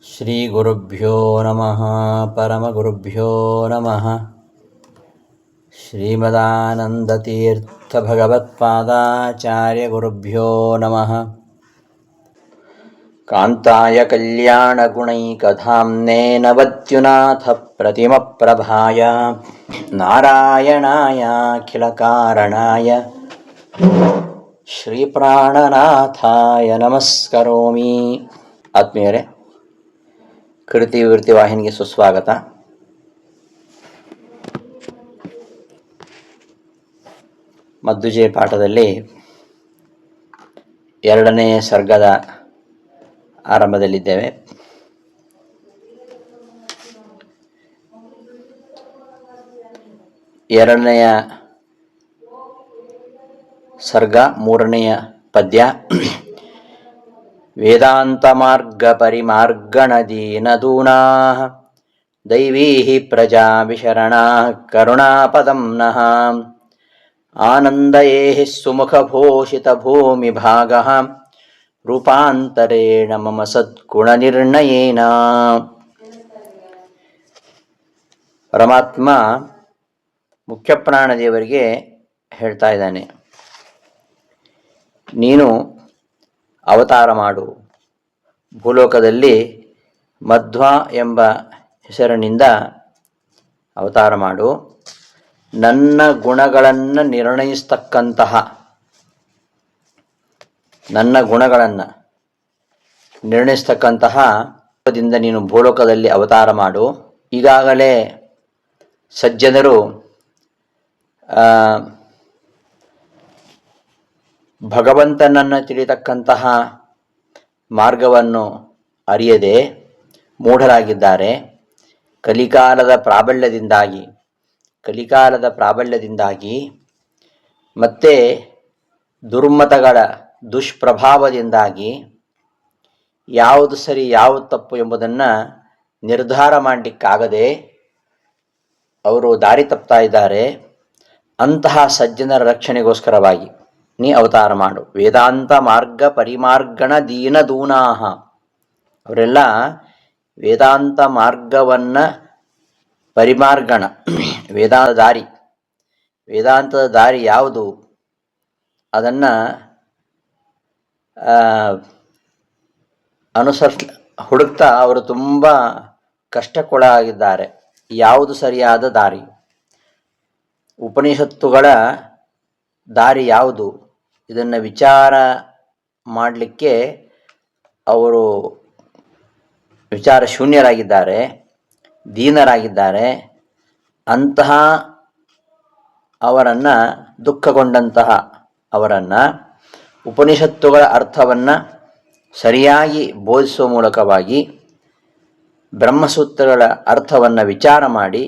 ಶ್ರೀಗುರುಭ್ಯೋ ನಮಃ ಪರಮಗುರುಭ್ಯೋ ನಮಃ. ಶ್ರೀಮದಾನಂದತೀರ್ಥಭಗವತ್ಪಾದಾಚಾರ್ಯಗುರುಭ್ಯೋ ನಮಃ. ಕಾಂತಾಯ ಕಲ್ಯಾಣಗುಣೈಕಧಾಮ್ನೇ ನವದ್ಯುನಾಥ ಪ್ರತಿಮಪ್ರಭಾಯ ನಾರಾಯಣಾಯ ಅಖಿಲಕಾರಣಾಯ ಶ್ರೀಪ್ರಾಣನಾಥಾಯ ನಮಸ್ಕರೋಮಿ. ಆತ್ಮೀಯರೇ, ಕೃತಿ ವಿವೃತ್ತಿ ವಾಹಿನಿಗೆ ಸುಸ್ವಾಗತ. ಮದ್ದುಜೆ ಪಾಠದಲ್ಲಿ ಎರಡನೇ ಸರ್ಗದ ಆರಂಭದಲ್ಲಿದ್ದೇವೆ. ಎರಡನೆಯ ಸರ್ಗ ಮೂರನೆಯ ಪದ್ಯ. ವೇದಾಂತ ಮಾರ್ಗ ಪರಿಮಾರ್ಗಣದೀನದೂನಾ ದೈವೀ ಪ್ರಜಾ ವಿಶರಣಾ ಕರುಣಾಪದಂ ನಃ ಆನಂದಯೇ ಸುಮುಖಭೂಷಿತ ಭೂಮಿ ಭಾಗ ರೂಪಾಂತರೇಣ ಮಮ ಸದ್ಗುಣ ನಿರ್ಣಯೇನ. ಪರಮಾತ್ಮ ಮುಖ್ಯಪ್ರಾಣದೇವರಿಗೆ ಹೇಳ್ತಾ ಇದ್ದಾನೆ, ನೀನು ಅವತಾರ ಮಾಡು, ಭೂಲೋಕದಲ್ಲಿ ಮಧ್ವ ಎಂಬ ಹೆಸರಿನಿಂದ ಅವತಾರ ಮಾಡು, ನನ್ನ ಗುಣಗಳನ್ನು ನಿರ್ಣಯಿಸ್ತಕ್ಕಂತಹ ನೀನು ಭೂಲೋಕದಲ್ಲಿ ಅವತಾರ ಮಾಡು. ಈಗಾಗಲೇ ಸಜ್ಜನರು ಭಗವಂತನನ್ನು ತಿಳಿತಕ್ಕಂತಹ ಮಾರ್ಗವನ್ನು ಅರಿಯದೆ ಮೂಢರಾಗಿದ್ದಾರೆ. ಕಲಿಕಾಲದ ಪ್ರಾಬಲ್ಯದಿಂದಾಗಿ ಮತ್ತೆ ದುರ್ಮತಗಳ ದುಷ್ಪ್ರಭಾವದಿಂದಾಗಿ ಯಾವುದು ಸರಿ ಯಾವುದು ತಪ್ಪು ಎಂಬುದನ್ನು ನಿರ್ಧಾರ ಮಾಡಲಿಕ್ಕಾಗದೆ ಅವರು ದಾರಿ ತಪ್ತಾ ಇದ್ದಾರೆ. ಅಂತಹ ಸಜ್ಜನರ ರಕ್ಷಣೆಗೋಸ್ಕರವಾಗಿ ನೀ ಅವತಾರ ಮಾಡು. ವೇದಾಂತ ಮಾರ್ಗ ಪರಿಮಾರ್ಗಣ ದೀನದೂನಾಹ, ಅವರೆಲ್ಲ ವೇದಾಂತ ಮಾರ್ಗವನ್ನು ಪರಿಮಾರ್ಗಣ, ವೇದಾಂತದ ದಾರಿ ಯಾವುದು ಅದನ್ನು ಹುಡುಕ್ತಾ ಅವರು ತುಂಬ ಕಷ್ಟಕ್ಕೊಳಗಾಗಿದ್ದಾರೆ. ಯಾವುದು ಸರಿಯಾದ ದಾರಿ, ಉಪನಿಷತ್ತುಗಳ ದಾರಿ ಯಾವುದು, ಇದನ್ನು ವಿಚಾರ ಮಾಡಲಿಕ್ಕೆ ಅವರು ವಿಚಾರ ಶೂನ್ಯರಾಗಿದ್ದಾರೆ, ದೀನರಾಗಿದ್ದಾರೆ. ಅಂತಹ ಅವರನ್ನು ದುಃಖಗೊಂಡಂತಹ ಅವರನ್ನು ಉಪನಿಷತ್ತುಗಳ ಅರ್ಥವನ್ನು ಸರಿಯಾಗಿ ಬೋಧಿಸುವ ಮೂಲಕವಾಗಿ ಬ್ರಹ್ಮಸೂತ್ರಗಳ ಅರ್ಥವನ್ನು ವಿಚಾರ ಮಾಡಿ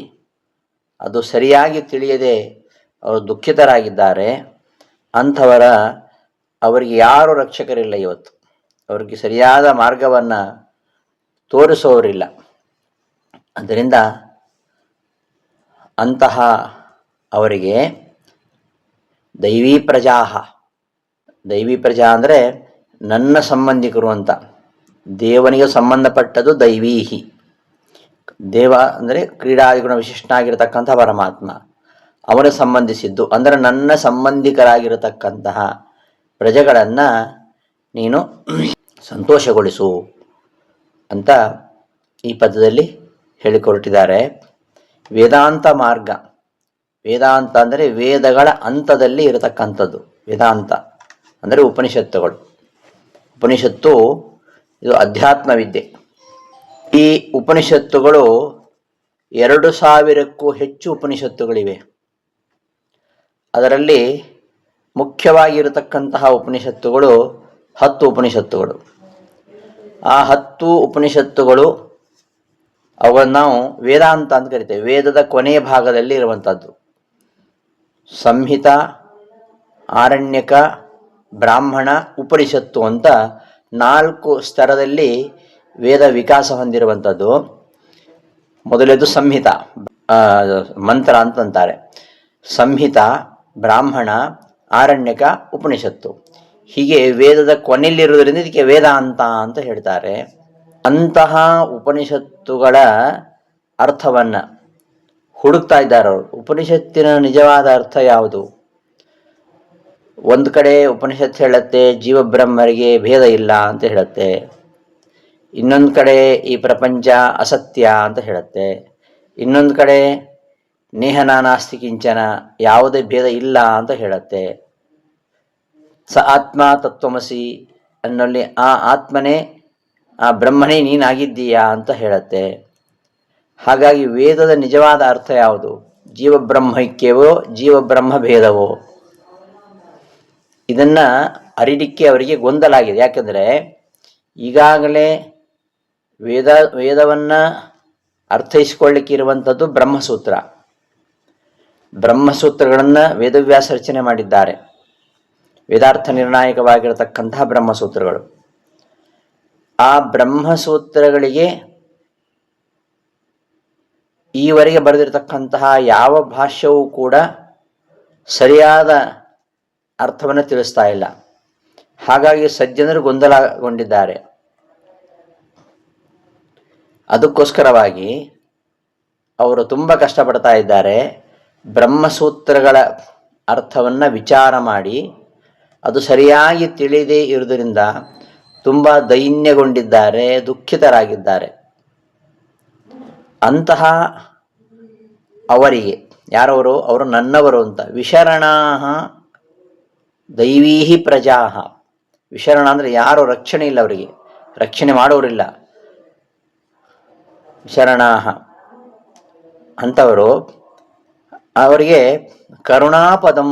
ಅದು ಸರಿಯಾಗಿ ತಿಳಿಯದೆ ಅವರು ದುಃಖಿತರಾಗಿದ್ದಾರೆ. ಅವರಿಗೆ ಯಾರೂ ರಕ್ಷಕರಿಲ್ಲ. ಇವತ್ತು ಅವರಿಗೆ ಸರಿಯಾದ ಮಾರ್ಗವನ್ನು ತೋರಿಸೋರಿಲ್ಲ. ಆದ್ದರಿಂದ ಅಂತಹ ಅವರಿಗೆ ದೈವೀ ಪ್ರಜಾ ಅಂದರೆ ನನ್ನ ಸಂಬಂಧಿಕರು ಅಂತ. ದೇವನಿಗೆ ಸಂಬಂಧಪಟ್ಟದ್ದು ದೈವೀಹಿ. ದೇವ ಅಂದರೆ ಕ್ರೀಡಾದಿಗುಣ ವಿಶಿಷ್ಟನಾಗಿರತಕ್ಕಂಥ ಪರಮಾತ್ಮ, ಅವನಿಗೆ ಸಂಬಂಧಿಸಿದ್ದು ಅಂದರೆ ನನ್ನ ಸಂಬಂಧಿಕರಾಗಿರತಕ್ಕಂತಹ ಪ್ರಜೆಗಳನ್ನು ನೀನು ಸಂತೋಷಗೊಳಿಸು ಅಂತ ಈ ಪದ್ಯದಲ್ಲಿ ಹೇಳಿಕೊಟ್ಟಿದ್ದಾರೆ. ವೇದಾಂತ ಮಾರ್ಗ, ವೇದಾಂತ ಅಂದರೆ ವೇದಗಳ ಅಂತದಲ್ಲಿ ಇರತಕ್ಕಂಥದ್ದು. ವೇದಾಂತ ಅಂದರೆ ಉಪನಿಷತ್ತುಗಳು. ಉಪನಿಷತ್ತು ಇದು ಅಧ್ಯಾತ್ಮ ವಿದ್ಯೆ. ಈ ಉಪನಿಷತ್ತುಗಳು 2000ಕ್ಕೂ ಹೆಚ್ಚು ಉಪನಿಷತ್ತುಗಳಿವೆ. ಅದರಲ್ಲಿ ಮುಖ್ಯವಾಗಿರತಕ್ಕಂತಹ ಉಪನಿಷತ್ತುಗಳು 10 ಉಪನಿಷತ್ತುಗಳು. ಆ 10 ಉಪನಿಷತ್ತುಗಳು ಅವುಗಳನ್ನು ನಾವು ವೇದಾಂತ ಅಂತ ಕರಿತೇವೆ. ವೇದದ ಕೊನೆಯ ಭಾಗದಲ್ಲಿ ಇರುವಂಥದ್ದು. ಸಂಹಿತ, ಆರಣ್ಯಕ, ಬ್ರಾಹ್ಮಣ, ಉಪನಿಷತ್ತು ಅಂತ 4 ಸ್ತರದಲ್ಲಿ ವೇದ ವಿಕಾಸ ಹೊಂದಿರುವಂಥದ್ದು. ಮೊದಲನೇದು ಸಂಹಿತ, ಮಂತ್ರ ಅಂತಂತಾರೆ. ಸಂಹಿತ, ಬ್ರಾಹ್ಮಣ, ಆರಣ್ಯಕ, ಉಪನಿಷತ್ತು ಹೀಗೆ ವೇದದ ಕೊನೆಯಲ್ಲಿರುವುದರಿಂದ ಇದಕ್ಕೆ ವೇದಾಂತ ಅಂತ ಹೇಳ್ತಾರೆ. ಅಂತಹ ಉಪನಿಷತ್ತುಗಳ ಅರ್ಥವನ್ನು ಹುಡುಕ್ತಾ ಇದ್ದಾರೆ ಅವರು. ಉಪನಿಷತ್ತಿನ ನಿಜವಾದ ಅರ್ಥ ಯಾವುದು? ಒಂದು ಕಡೆ ಉಪನಿಷತ್ತು ಹೇಳುತ್ತೆ ಜೀವಬ್ರಹ್ಮರಿಗೆ ಭೇದ ಇಲ್ಲ ಅಂತ ಹೇಳುತ್ತೆ, ಇನ್ನೊಂದು ಕಡೆ ಈ ಪ್ರಪಂಚ ಅಸತ್ಯ ಅಂತ ಹೇಳುತ್ತೆ, ಇನ್ನೊಂದು ಕಡೆ ನೇಹನಾನಾಸ್ತಿ ಕಿಂಚನ ಯಾವುದೇ ಭೇದ ಇಲ್ಲ ಅಂತ ಹೇಳುತ್ತೆ. ಸ ಆತ್ಮ ತತ್ವಮಸಿ ಅನ್ನಲ್ಲಿ ಆ ಆತ್ಮನೇ ಆ ಬ್ರಹ್ಮನೇ ನೀನಾಗಿದ್ದೀಯಾ ಅಂತ ಹೇಳುತ್ತೆ. ಹಾಗಾಗಿ ವೇದದ ನಿಜವಾದ ಅರ್ಥ ಯಾವುದು? ಜೀವಬ್ರಹ್ಮೈಕ್ಯವೋ ಜೀವಬ್ರಹ್ಮ ಭೇದವೋ? ಇದನ್ನು ಅರಿಲಿಕ್ಕೆ ಅವರಿಗೆ ಗೊಂದಲ ಆಗಿದೆ. ಯಾಕೆಂದರೆ ಈಗಾಗಲೇ ವೇದವನ್ನು ಅರ್ಥೈಸಿಕೊಳ್ಳಿಕ್ಕೆ ಇರುವಂಥದ್ದು ಬ್ರಹ್ಮಸೂತ್ರ. ಬ್ರಹ್ಮಸೂತ್ರಗಳನ್ನು ವೇದವ್ಯಾಸ ರಚನೆ ಮಾಡಿದ್ದಾರೆ. ವೇದಾರ್ಥ ನಿರ್ಣಾಯಕವಾಗಿರತಕ್ಕಂತಹ ಬ್ರಹ್ಮಸೂತ್ರಗಳು. ಆ ಬ್ರಹ್ಮಸೂತ್ರಗಳಿಗೆ ಈವರೆಗೆ ಬರೆದಿರತಕ್ಕಂತಹ ಯಾವ ಭಾಷ್ಯವೂ ಕೂಡ ಸರಿಯಾದ ಅರ್ಥವನ್ನು ತಿಳಿಸ್ತಾ ಇಲ್ಲ. ಹಾಗಾಗಿ ಸಜ್ಜನರು ಗೊಂದಲಗೊಂಡಿದ್ದಾರೆ. ಅದಕ್ಕೋಸ್ಕರವಾಗಿ ಅವರು ತುಂಬ ಕಷ್ಟಪಡ್ತಾ ಇದ್ದಾರೆ. ಬ್ರಹ್ಮಸೂತ್ರಗಳ ಅರ್ಥವನ್ನು ವಿಚಾರ ಮಾಡಿ ಅದು ಸರಿಯಾಗಿ ತಿಳಿದೇ ಇರುವುದರಿಂದ ತುಂಬ ದೈನ್ಯಗೊಂಡಿದ್ದಾರೆ, ದುಃಖಿತರಾಗಿದ್ದಾರೆ. ಅಂತಹ ಅವರಿಗೆ ಯಾರವರು? ಅವರು ನನ್ನವರು ಅಂತ. ವಿಶರಣಾಹ ದೈವೀಹಿ ಪ್ರಜಾಹ. ವಿಶರಣ ಅಂದರೆ ಯಾರು ರಕ್ಷಣೆ ಇಲ್ಲ, ಅವರಿಗೆ ರಕ್ಷಣೆ ಮಾಡೋರಿಲ್ಲ. ಶರಣಾಹ ಅಂಥವರು, ಅವರಿಗೆ ಕರುಣಾಪದಂ,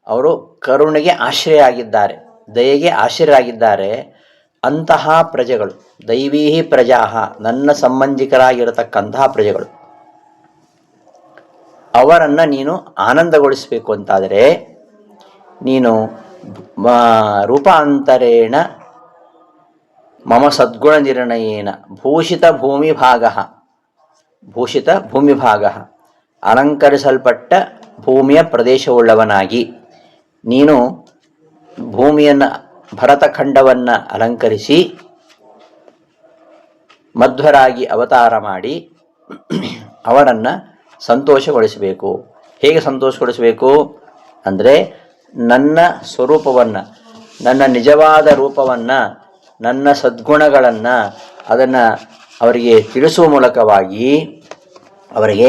ಅವರು ಕರುಣೆಗೆ ಆಶ್ರಯ ಆಗಿದ್ದಾರೆ, ದಯೆಗೆ ಆಶ್ರಯರಾಗಿದ್ದಾರೆ. ಅಂತಹ ಪ್ರಜೆಗಳು ದೈವೀಹಿ ಪ್ರಜಾಹ, ನನ್ನ ಸಂಬಂಧಿಕರಾಗಿರತಕ್ಕಂತಹ ಪ್ರಜೆಗಳು. ಅವರನ್ನು ನೀನು ಆನಂದಗೊಳಿಸಬೇಕು ಅಂತಾದರೆ ನೀನು ರೂಪಾಂತರೇಣ ಮಮ ಸದ್ಗುಣ ನಿರ್ಣಯೇನ ಭೂಷಿತ ಭೂಮಿಭಾಗ ಅಲಂಕರಿಸಲ್ಪಟ್ಟ ಭೂಮಿಯ ಪ್ರದೇಶವುಳ್ಳವನಾಗಿ ನೀನು ಭೂಮಿಯನ್ನು ಭರತಖಂಡವನ್ನು ಅಲಂಕರಿಸಿ ಮಧ್ವರಾಗಿ ಅವತಾರ ಮಾಡಿ ಅವರನ್ನು ಸಂತೋಷಗೊಳಿಸಬೇಕು. ಹೇಗೆ ಸಂತೋಷಗೊಳಿಸಬೇಕು ಅಂದರೆ ನನ್ನ ಸ್ವರೂಪವನ್ನು, ನನ್ನ ನಿಜವಾದ ರೂಪವನ್ನು, ನನ್ನ ಸದ್ಗುಣಗಳನ್ನು ಅದನ್ನು ಅವರಿಗೆ ತಿಳಿಸುವ ಮೂಲಕವಾಗಿ ಅವರಿಗೆ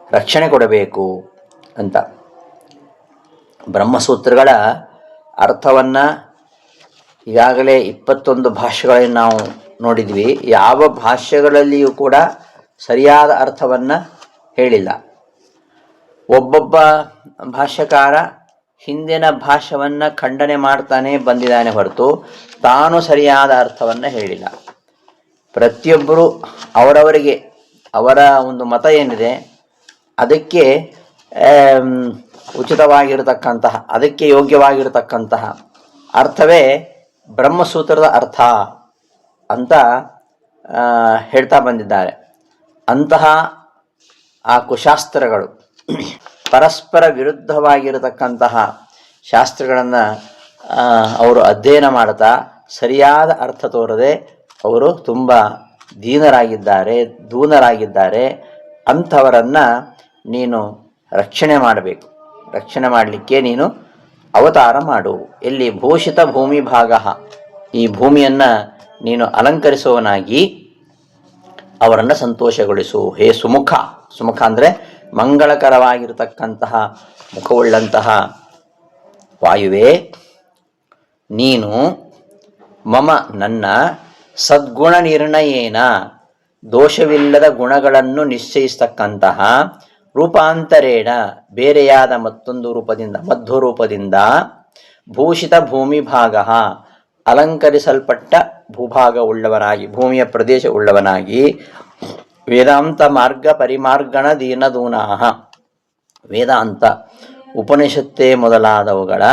ರಕ್ಷಣೆ ಕೊಡಬೇಕು ಅಂತ. ಬ್ರಹ್ಮಸೂತ್ರಗಳ ಅರ್ಥವನ್ನು ಈಗಾಗಲೇ 21 ಭಾಷೆಗಳನ್ನು ನಾವು ನೋಡಿದ್ವಿ. ಯಾವ ಭಾಷೆಗಳಲ್ಲಿಯೂ ಕೂಡ ಸರಿಯಾದ ಅರ್ಥವನ್ನು ಹೇಳಿಲ್ಲ. ಒಬ್ಬೊಬ್ಬ ಭಾಷ್ಯಕಾರ ಹಿಂದಿನ ಭಾಷೆಯನ್ನು ಖಂಡನೆ ಮಾಡ್ತಾನೆ ಬಂದಿದ್ದಾನೆ ಹೊರತು ತಾನು ಸರಿಯಾದ ಅರ್ಥವನ್ನು ಹೇಳಿಲ್ಲ. ಪ್ರತಿಯೊಬ್ಬರು ಅವರವರಿಗೆ ಅವರ ಒಂದು ಮತ ಏನಿದೆ ಅದಕ್ಕೆ ಉಚಿತವಾಗಿರತಕ್ಕಂತಹ, ಅದಕ್ಕೆ ಯೋಗ್ಯವಾಗಿರತಕ್ಕಂತಹ ಅರ್ಥವೇ ಬ್ರಹ್ಮಸೂತ್ರದ ಅರ್ಥ ಅಂತ ಹೇಳ್ತಾ ಬಂದಿದ್ದಾರೆ. ಅಂತಹ ಆ ಕುಶಾಸ್ತ್ರಗಳು, ಪರಸ್ಪರ ವಿರುದ್ಧವಾಗಿರತಕ್ಕಂತಹ ಶಾಸ್ತ್ರಗಳನ್ನು ಅವರು ಅಧ್ಯಯನ ಮಾಡ್ತಾ ಸರಿಯಾದ ಅರ್ಥ ತೋರದೆ ಅವರು ತುಂಬ ದೂನರಾಗಿದ್ದಾರೆ. ಅಂಥವರನ್ನು ನೀನು ರಕ್ಷಣೆ ಮಾಡಬೇಕು. ರಕ್ಷಣೆ ಮಾಡಲಿಕ್ಕೆ ನೀನು ಅವತಾರ ಮಾಡು. ಎಲ್ಲಿ? ಭೂಷಿತ ಭೂಮಿಭಾಗ, ಈ ಭೂಮಿಯನ್ನು ನೀನು ಅಲಂಕರಿಸುವವನಾಗಿ ಅವರನ್ನು ಸಂತೋಷಗೊಳಿಸು. ಹೇ ಸುಮುಖ ಅಂದರೆ ಮಂಗಳಕರವಾಗಿರತಕ್ಕಂತಹ ಮುಖವುಳ್ಳಂತಹ ವಾಯುವೇ, ನೀನು ಮಮ ನನ್ನ ಸದ್ಗುಣ ನಿರ್ಣಯೇನ ದೋಷವಿಲ್ಲದ ಗುಣಗಳನ್ನು ನಿಶ್ಚಯಿಸ್ತಕ್ಕಂತಹ ರೂಪಾಂತರೇಣ ಬೇರೆಯಾದ ಮತ್ತೊಂದು ರೂಪದಿಂದ, ಮಧ್ವರೂಪದಿಂದ ಭೂಷಿತ ಭೂಮಿಭಾಗ ಅಲಂಕರಿಸಲ್ಪಟ್ಟ ಭೂಭಾಗ ಉಳ್ಳವನಾಗಿ, ಭೂಮಿಯ ಪ್ರದೇಶ ಉಳ್ಳವನಾಗಿ ವೇದಾಂತ ಮಾರ್ಗ ಪರಿಮಾರ್ಗಣ ದೀನದೂನಾಹ, ವೇದಾಂತ ಉಪನಿಷತ್ತೇ ಮೊದಲಾದವುಗಳ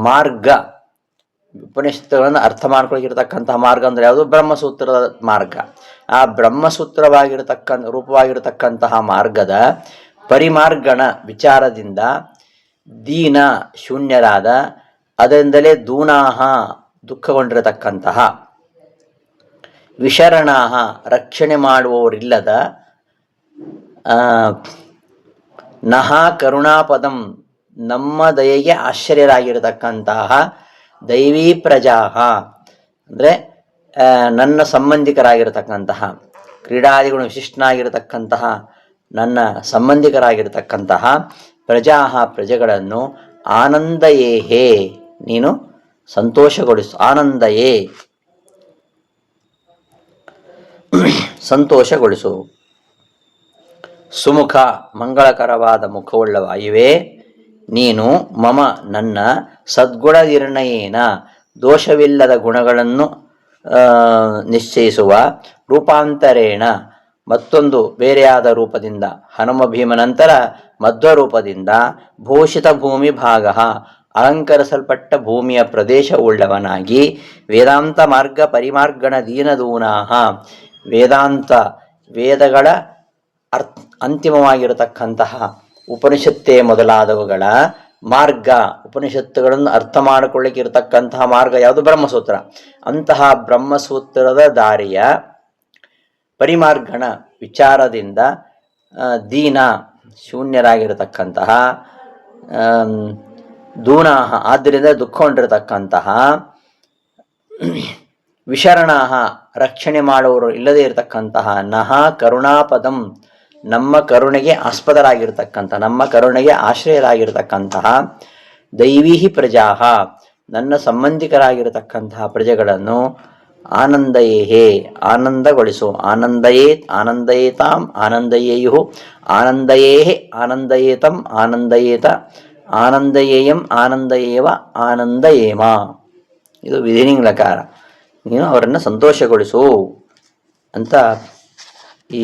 ಮಾರ್ಗ, ಉಪನಿಷತ್ತುಗಳನ್ನು ಅರ್ಥ ಮಾಡ್ಕೊಳಕಿರ್ತಕ್ಕಂತಹ ಮಾರ್ಗ ಅಂದರೆ ಯಾವುದು? ಬ್ರಹ್ಮಸೂತ್ರದ ಮಾರ್ಗ. ಆ ರೂಪವಾಗಿರತಕ್ಕಂತಹ ಮಾರ್ಗದ ಪರಿಮಾರ್ಗಣ ವಿಚಾರದಿಂದ ದೀನ ಶೂನ್ಯರಾದ, ಅದರಿಂದಲೇ ದೂನಾಹ ದುಃಖಗೊಂಡಿರತಕ್ಕಂತಹ ವಿಶರಣಾಹ ರಕ್ಷಣೆ ಮಾಡುವವರಿಲ್ಲದ, ನಹ ಕರುಣಾಪದಂ ನಮ್ಮ ದಯೆಗೆ ಆಶ್ಚರ್ಯರಾಗಿರತಕ್ಕಂತಹ, ದೈವೀ ಪ್ರಜಾಹ ಅಂದರೆ ನನ್ನ ಸಂಬಂಧಿಕರಾಗಿರತಕ್ಕಂತಹ, ಕ್ರೀಡಾದಿಗಳು ವಿಶಿಷ್ಟನಾಗಿರತಕ್ಕಂತಹ ನನ್ನ ಸಂಬಂಧಿಕರಾಗಿರತಕ್ಕಂತಹ ಪ್ರಜಾಹ ಪ್ರಜೆಗಳನ್ನು ಆನಂದಯೇಹೇ ನೀನು ಸಂತೋಷಗೊಳಿಸು. ಆನಂದಯೇ ಸಂತೋಷಗೊಳಿಸು. ಸುಮುಖ ಮಂಗಳಕರವಾದ ಮುಖವುಳ್ಳ ವಾಯುವೇ, ನೀನು ಮಮ ನನ್ನ ಸದ್ಗುಣ ನಿರ್ಣಯೇನ ದೋಷವಿಲ್ಲದ ಗುಣಗಳನ್ನು ನಿಶ್ಚಯಿಸುವ, ರೂಪಾಂತರೇಣ ಮತ್ತೊಂದು ಬೇರೆಯಾದ ರೂಪದಿಂದ, ಹನುಮ ಭೀಮನಂತರ ಮಧ್ವರೂಪದಿಂದ, ಭೂಷಿತ ಭೂಮಿ ಭಾಗ ಅಲಂಕರಿಸಲ್ಪಟ್ಟ ಭೂಮಿಯ ಪ್ರದೇಶವುಳ್ಳವನಾಗಿ, ವೇದಾಂತ ಮಾರ್ಗ ಪರಿಮಾರ್ಗಣ ದೀನದೂನಾಹ ವೇದಗಳ ಅಂತಿಮವಾಗಿರತಕ್ಕಂತಹ ಉಪನಿಷತ್ತೇ ಮೊದಲಾದವುಗಳ ಮಾರ್ಗ, ಉಪನಿಷತ್ತುಗಳನ್ನು ಅರ್ಥ ಮಾಡಿಕೊಳ್ಳಿಕ್ಕೆ ಇರತಕ್ಕಂತಹ ಮಾರ್ಗ ಯಾವುದು? ಬ್ರಹ್ಮಸೂತ್ರ. ಅಂತಹ ಬ್ರಹ್ಮಸೂತ್ರದ ದಾರಿಯ ಪರಿಮಾರ್ಗಣ ವಿಚಾರದಿಂದ ದೀನ ಶೂನ್ಯರಾಗಿರತಕ್ಕಂತಹ, ದೂನಾಹ ಆದ್ದರಿಂದ ದುಃಖಗೊಂಡಿರತಕ್ಕಂತಹ, ವಿಶರಣಾಹ ರಕ್ಷಣೆ ಮಾಡುವವರು ಇಲ್ಲದೇ ಇರತಕ್ಕಂತಹ, ನಹ ಕರುಣಾಪದಂ ನಮ್ಮ ಕರುಣೆಗೆ ಆಸ್ಪದರಾಗಿರ್ತಕ್ಕಂಥ, ನಮ್ಮ ಕರುಣೆಗೆ ಆಶ್ರಯರಾಗಿರ್ತಕ್ಕಂತಹ, ದೈವೀ ಪ್ರಜಾಹ ನನ್ನ ಸಂಬಂಧಿಕರಾಗಿರತಕ್ಕಂತಹ ಪ್ರಜೆಗಳನ್ನು ಆನಂದಯೇಹೇ ಆನಂದಗೊಳಿಸು. ಆನಂದಯೇತ್ ಆನಂದಯೇತಾಂ ಆನಂದಯೇಯು ಆನಂದಯೇಹೇ ಆನಂದಯೇತಂ ಆನಂದಯೇತ ಆನಂದಯೇಯಂ ಆನಂದಯೇವ ಆನಂದಯೇಮ. ಇದು ವಿಧಿನಿಂಗ್ ಲಕಾರ. ನೀನು ಅವರನ್ನು ಸಂತೋಷಗೊಳಿಸು ಅಂತ ಈ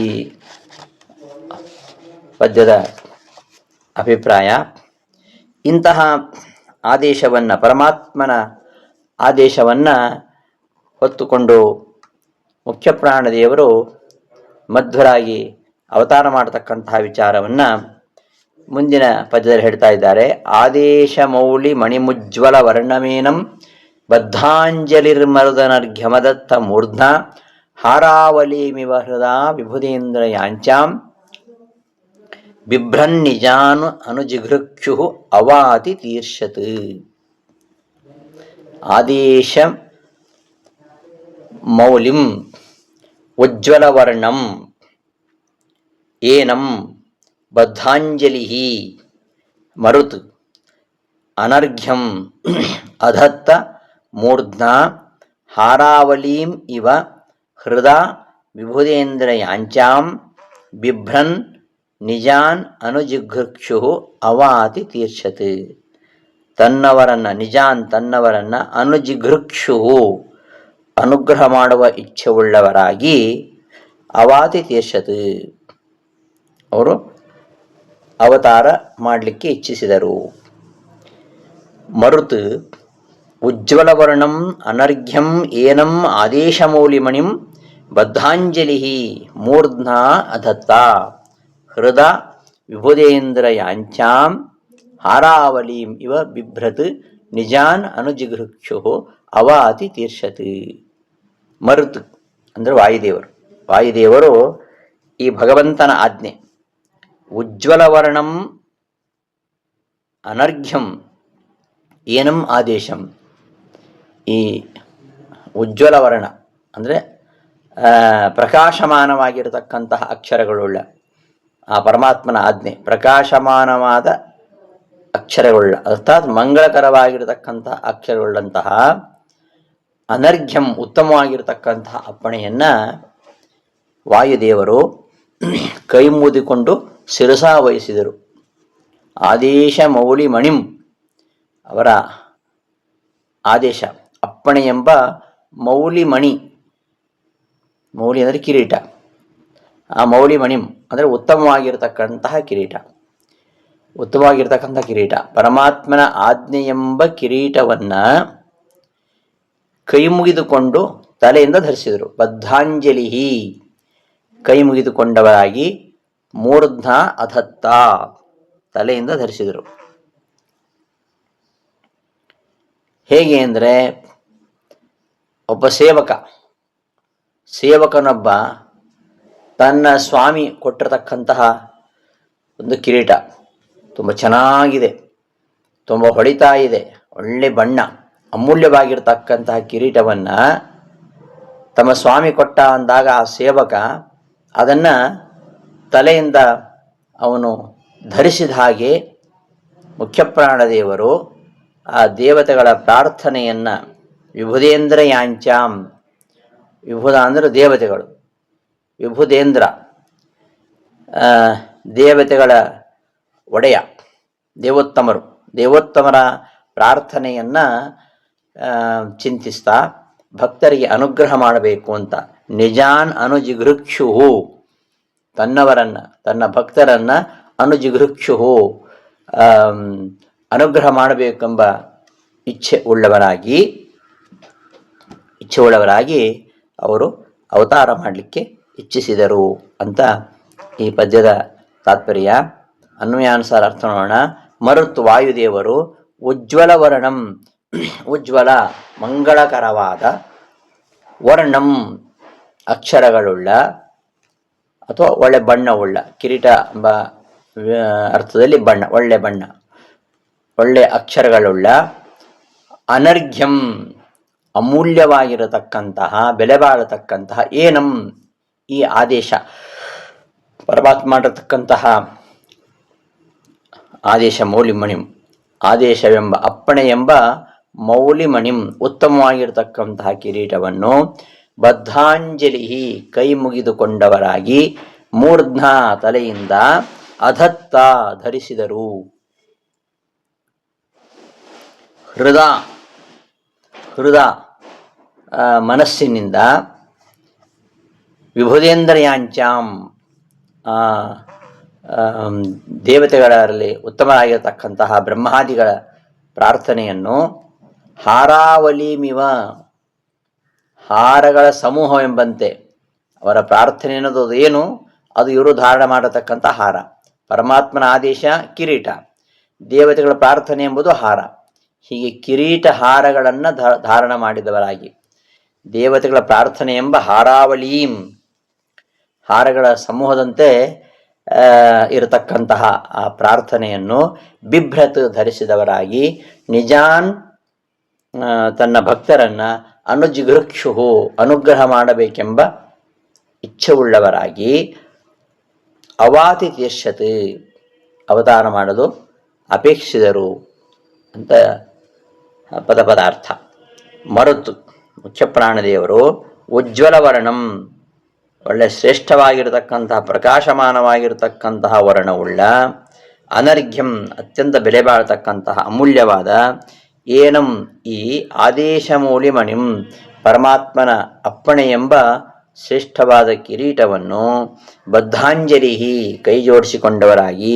ಪದ್ಯದ ಅಭಿಪ್ರಾಯ. ಇಂತಹ ಆದೇಶವನ್ನು, ಪರಮಾತ್ಮನ ಆದೇಶವನ್ನು ಹೊತ್ತುಕೊಂಡು ಮುಖ್ಯ ಪ್ರಾಣದೇವರು ಮಧ್ವರಾಗಿ ಅವತಾರ ಮಾಡತಕ್ಕಂತಹ ವಿಚಾರವನ್ನು ಮುಂದಿನ ಪದ್ಯದಲ್ಲಿ ಹೇಳ್ತಾ ಇದ್ದಾರೆ. ಆದೇಶ ಮೌಳಿ ಮಣಿಮುಜ್ವಲ ವರ್ಣಮೇನಂ ಬದ್ಧಾಂಜಲಿರ್ಮರುದನರ್ಘ್ಯಮದತ್ತ ಮೂರ್ಧ್ನ ಹಾರಾವಲೀಮಿವ ಹೃದಾ ವಿಭುಧೇಂದ್ರ ಯಾಂಚಾಂ ಬಿಭ್ರನ್ನಿಜಾನು ಅನುಜಿಘೃಕ್ಷು ಅವಾತಿ ತೀರ್ಷತ್. ಆದೇಶ ಮೌಲಿಂ ಉಜ್ವಲವರ್ಣಂ ಏನಂ ಬದ್ಧಾಂಜಲಿ ಮರುತ್ ಅನರ್ಘ್ಯಂ ಅಧತ್ತ ಮೂರ್ಧ್ನಾ ಹಾರಾವಲೀಂ ಇವ ಹೃದಾ ವಿಭುಧೇಂದ್ರ ಯಾಂಚಾಂ ಬಿಭ್ರನ್ ನಿಜಾನ್ ಅನುಜಿಘೃಕ್ಷು ಅವಾತಿ ತೀರ್ಷತ್. ತನ್ನವರನ್ನ ಅನುಜಿಘೃಕ್ಷು ಅನುಗ್ರಹ ಮಾಡುವ ಇಚ್ಛೆಯುಳ್ಳವರಾಗಿ, ಅವಾತಿ ತೀರ್ಷತ್ ಅವರು ಅವತಾರ ಮಾಡಲಿಕ್ಕೆ ಇಚ್ಛಿಸಿದರು. ಮರುತ್ ಉಜ್ವಲವರ್ಣಂ ಅನರ್ಘ್ಯಂ ಏನಂ ಆದೇಶಮೌಲಿಮಣಿಂ ಬದ್ಧಾಂಜಲಿ ಮೂರ್ಧ್ನಾ ಅಧತ್ತ ಹೃದಾ ವಿಭುಧೇಂದ್ರ ಯಾಂಚಾಂ ಹಾರಾವಲೀಂ ಇವ ಬಿಭ್ರತ್ ನಿಜಾನ್ ಅನುಜಿಘೃಕ್ಷು ಅವಾತಿ ತೀರ್ಷತ್. ಮರುತ್ ಅಂದರೆ ವಾಯುದೇವರು ಈ ಭಗವಂತನ ಆಜ್ಞೆ, ಉಜ್ವಲವರ್ಣಂ ಅನರ್ಘ್ಯಂ ಏನಂ ಆದೇಶಂ, ಈ ಉಜ್ವಲವರ್ಣ ಅಂದರೆ ಪ್ರಕಾಶಮಾನವಾಗಿರತಕ್ಕಂತಹ ಅಕ್ಷರಗಳುಳ್ಳ ಆ ಪರಮಾತ್ಮನ ಆಜ್ಞೆ, ಪ್ರಕಾಶಮಾನವಾದ ಅಕ್ಷರಗಳುಳ್ಳ ಅರ್ಥಾತ್ ಮಂಗಳಕರವಾಗಿರತಕ್ಕಂತಹ ಅಕ್ಷರಗಳುಳ್ಳಂತಹ ಅನರ್ಘ್ಯಂ ಉತ್ತಮವಾಗಿರತಕ್ಕಂತಹ ಅಪ್ಪಣೆಯನ್ನು ವಾಯುದೇವರು ಕೈ ಮುಗಿದುಕೊಂಡು ಶಿರಸಾ ವಹಿಸಿದರು. ಆದೇಶ ಮೌಳಿ ಮಣಿಂ ಅವರ ಆದೇಶ, ಅಪ್ಪಣೆ ಎಂಬ ಮೌಳಿ ಮಣಿ, ಮೌಳಿ ಅಂದರೆ ಕಿರೀಟ, ಆ ಮೌಳಿ ಮಣಿಂ ಅಂದರೆ ಉತ್ತಮವಾಗಿರತಕ್ಕಂತಹ ಕಿರೀಟ, ಪರಮಾತ್ಮನ ಆಜ್ಞೆ ಎಂಬ ಕಿರೀಟವನ್ನು ಕೈ ಮುಗಿದುಕೊಂಡು ತಲೆಯಿಂದ ಧರಿಸಿದರು. ಬದ್ಧಾಂಜಲಿ ಕೈ ಮುಗಿದುಕೊಂಡವರಾಗಿ, ಮೂರ್ಧ್ನ ಅಧತ್ತ ತಲೆಯಿಂದ ಧರಿಸಿದರು. ಹೇಗೆ ಅಂದರೆ, ಒಬ್ಬ ಸೇವಕನೊಬ್ಬ ತನ್ನ ಸ್ವಾಮಿ ಕೊಟ್ಟಿರತಕ್ಕಂತಹ ಒಂದು ಕಿರೀಟ ತುಂಬ ಚೆನ್ನಾಗಿದೆ, ತುಂಬ ಹೊಳಿತಾ ಇದೆ, ಒಳ್ಳೆ ಬಣ್ಣ, ಅಮೂಲ್ಯವಾಗಿರ್ತಕ್ಕಂತಹ ಕಿರೀಟವನ್ನು ತಮ್ಮ ಸ್ವಾಮಿ ಕೊಟ್ಟ ಅಂದಾಗ ಆ ಸೇವಕ ಅದನ್ನು ತಲೆಯಿಂದ ಅವನು ಧರಿಸಿದ ಹಾಗೆ ಮುಖ್ಯಪ್ರಾಣದೇವರು ಆ ದೇವತೆಗಳ ಪ್ರಾರ್ಥನೆಯನ್ನು ವಿಭುಧೇಂದ್ರ ಯಾಂಚಾಂ, ವಿಭುಧ ಅಂದರೆ ದೇವತೆಗಳು, ವಿಭುಧೇಂದ್ರ ದೇವತೆಗಳ ಒಡೆಯ, ದೇವೋತ್ತಮರ ಪ್ರಾರ್ಥನೆಯನ್ನು ಚಿಂತಿಸ್ತಾ ಭಕ್ತರಿಗೆ ಅನುಗ್ರಹ ಮಾಡಬೇಕು ಅಂತ ನಿಜಾನ್ ಅನುಜಿಗೃಕ್ಷು, ತನ್ನ ಭಕ್ತರನ್ನು ಅನುಜಿಗೃಕ್ಷು ಅನುಗ್ರಹ ಮಾಡಬೇಕೆಂಬ ಇಚ್ಛೆ ಉಳ್ಳವರಾಗಿ ಅವರು ಅವತಾರ ಮಾಡಲಿಕ್ಕೆ ಇಚ್ಛಿಸಿದರು ಅಂತ ಈ ಪದ್ಯದ ತಾತ್ಪರ್ಯ. ಅನ್ವಯಾನುಸಾರ ಅರ್ಥ ನೋಡೋಣ. ಮರುತ್ ವಾಯುದೇವರು ಉಜ್ವಲ ವರ್ಣಂ, ಉಜ್ವಲ ಮಂಗಳಕರವಾದ, ವರ್ಣಂ ಅಕ್ಷರಗಳುಳ್ಳ ಅಥವಾ ಒಳ್ಳೆ ಬಣ್ಣವುಳ್ಳ, ಕಿರೀಟ ಎಂಬ ಅರ್ಥದಲ್ಲಿ ಬಣ್ಣ, ಒಳ್ಳೆ ಅಕ್ಷರಗಳುಳ್ಳ, ಅನರ್ಘ್ಯಂ ಅಮೂಲ್ಯವಾಗಿರತಕ್ಕಂತಹ, ಬೆಲೆ ಬಾಳತಕ್ಕಂತಹ, ಏನಂ ಈ ಆದೇಶ, ಪರಮಾತ್ಮ ಮಾಡಿರತಕ್ಕಂತಹ ಆದೇಶ ಮೌಲಿಮಣಿಂ, ಆದೇಶವೆಂಬ ಅಪ್ಪಣೆ ಎಂಬ ಮೌಲಿಮಣಿಂ ಉತ್ತಮವಾಗಿರತಕ್ಕಂತಹ ಕಿರೀಟವನ್ನು ಬದ್ಧಾಂಜಲಿ ಕೈ ಮುಗಿದುಕೊಂಡವರಾಗಿ ಮೂರ್ಧ್ನ ತಲೆಯಿಂದ ಅಧತ್ತ ಧರಿಸಿದರು. ಹೃದ ಮನಸ್ಸಿನಿಂದ ವಿಭುಧೇಂದ್ರಯಾಂಚಾಂ ದೇವತೆಗಳಲ್ಲಿ ಉತ್ತಮರಾಗಿರತಕ್ಕಂತಹ ಬ್ರಹ್ಮಾದಿಗಳ ಪ್ರಾರ್ಥನೆಯನ್ನು ಹಾರಾವಲಿಮಿವ, ಹಾರಗಳ ಸಮೂಹವೆಂಬಂತೆ ಅವರ ಪ್ರಾರ್ಥನೆ ಅನ್ನೋದು ಏನು, ಅದು ಇವರು ಧಾರಣ ಮಾಡತಕ್ಕಂಥ ಹಾರ. ಪರಮಾತ್ಮನ ಆದೇಶ ಕಿರೀಟ, ದೇವತೆಗಳ ಪ್ರಾರ್ಥನೆ ಎಂಬುದು ಹಾರ. ಹೀಗೆ ಕಿರೀಟ ಹಾರಗಳನ್ನು ಧಾರಣ ಮಾಡಿದವರಾಗಿ ದೇವತೆಗಳ ಪ್ರಾರ್ಥನೆ ಎಂಬ ಹಾರಾವಲೀಂ, ಹಾರಗಳ ಸಮೂಹದಂತೆ ಇರತಕ್ಕಂತಹ ಆ ಪ್ರಾರ್ಥನೆಯನ್ನು ಬಿಭ್ರತ್ ಧರಿಸಿದವರಾಗಿ ನಿಜಾನ್ ತನ್ನ ಭಕ್ತರನ್ನು ಅನುಜಿಗೃಕ್ಷು ಅನುಗ್ರಹ ಮಾಡಬೇಕೆಂಬ ಇಚ್ಛೆವುಳ್ಳವರಾಗಿ ಅವಾತಿ ತೀರ್ಷತ್ ಅವತಾರ ಮಾಡಲು ಅಪೇಕ್ಷಿಸಿದರು ಅಂತ ಪದಾರ್ಥ. ಮರುತು ಮುಖ್ಯಪ್ರಾಣದೇವರು ಉಜ್ವಲ ವರ್ಣಂ, ಒಳ್ಳೆ ಶ್ರೇಷ್ಠವಾಗಿರತಕ್ಕಂತಹ ಪ್ರಕಾಶಮಾನವಾಗಿರತಕ್ಕಂತಹ ವರ್ಣವುಳ್ಳ, ಅನರ್ಘ್ಯಂ ಅತ್ಯಂತ ಬೆಲೆ ಬಾಳತಕ್ಕಂತಹ ಅಮೂಲ್ಯವಾದ, ಏನಂ ಈ ಆದೇಶ ಮೌಲಿಮಣಿಂ ಪರಮಾತ್ಮನ ಅಪ್ಪಣೆ ಎಂಬ ಶ್ರೇಷ್ಠವಾದ ಕಿರೀಟವನ್ನು ಬದ್ಧಾಂಜಲಿ ಕೈ ಜೋಡಿಸಿಕೊಂಡವರಾಗಿ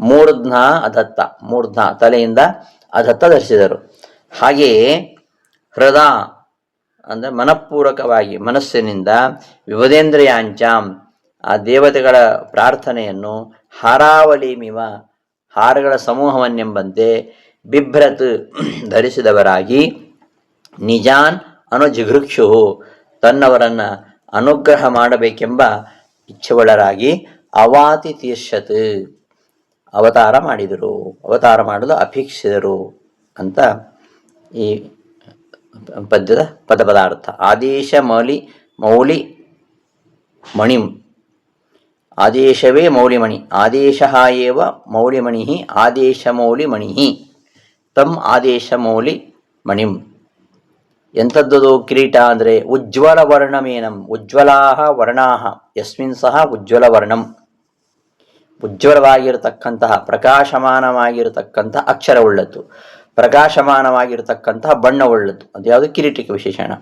ಮೂರ್ಧ್ನ ಅಧತ್ತ, ಮೂರ್ಧ್ನ ತಲೆಯಿಂದ ಅಧತ್ತ ಧರಿಸಿದರು. ಹಾಗೆಯೇ ಹೃದ ಅಂದರೆ ಮನಃಪೂರ್ವಕವಾಗಿ ಮನಸ್ಸಿನಿಂದ ವಿಭುಧೇಂದ್ರಯಾಂಚಾಂ ಆ ದೇವತೆಗಳ ಪ್ರಾರ್ಥನೆಯನ್ನು ಹಾರಾವಲಿಮಿವ ಹಾರಗಳ ಸಮೂಹವನ್ನೆಂಬಂತೆ ಬಿಭ್ರತ್ ಧರಿಸಿದವರಾಗಿ ನಿಜಾನ್ ಅನುಜಿಗೃಕ್ಷು ತನ್ನವರನ್ನು ಅನುಗ್ರಹ ಮಾಡಬೇಕೆಂಬ ಇಚ್ಛೆವುಳ್ಳರಾಗಿ ಅವಾತಿ ತೀರ್ಷತ್ ಅವತಾರ ಮಾಡಿದರು, ಅವತಾರ ಮಾಡಲು ಅಪೇಕ್ಷಿಸಿದರು ಅಂತ ಈ ಪದ್ಯದ ಪದಾರ್ಥ. ಆದೇಶ ಮೌಲಿ ಮಣಿಂ, ಆದೇಶವೇ ಮೌಲಿಮಣಿ, ಆದೇಶ ಏವ ಮೌಲಿಮಣಿ, ಆದೇಶ ಮೌಲಿಮಣಿ ತಮ್ ಆದೇಶ ಮೌಲಿಮಣಿಂ. ಎಂಥದ್ದು ಕಿರೀಟ ಅಂದರೆ ಉಜ್ವಲ ವರ್ಣಮೇನಂ, ಉಜ್ವಲಾ ವರ್ಣಾ ಯಸ್ಮಿನ್ ಸಹ ಉಜ್ವಲ ವರ್ಣಂ, ಉಜ್ವಲವಾಗಿರತಕ್ಕಂತಹ ಪ್ರಕಾಶಮಾನವಾಗಿರತಕ್ಕಂತಹ ಅಕ್ಷರವುಳ್ಳದ್ದು, ಪ್ರಕಾಶಮಾನವಾಗಿರತಕ್ಕಂತಹ ಬಣ್ಣವುಳ್ಳದ್ದು. ಅದ್ಯಾವುದು ಕಿರೀಟಕ್ಕೆ ವಿಶೇಷಣ.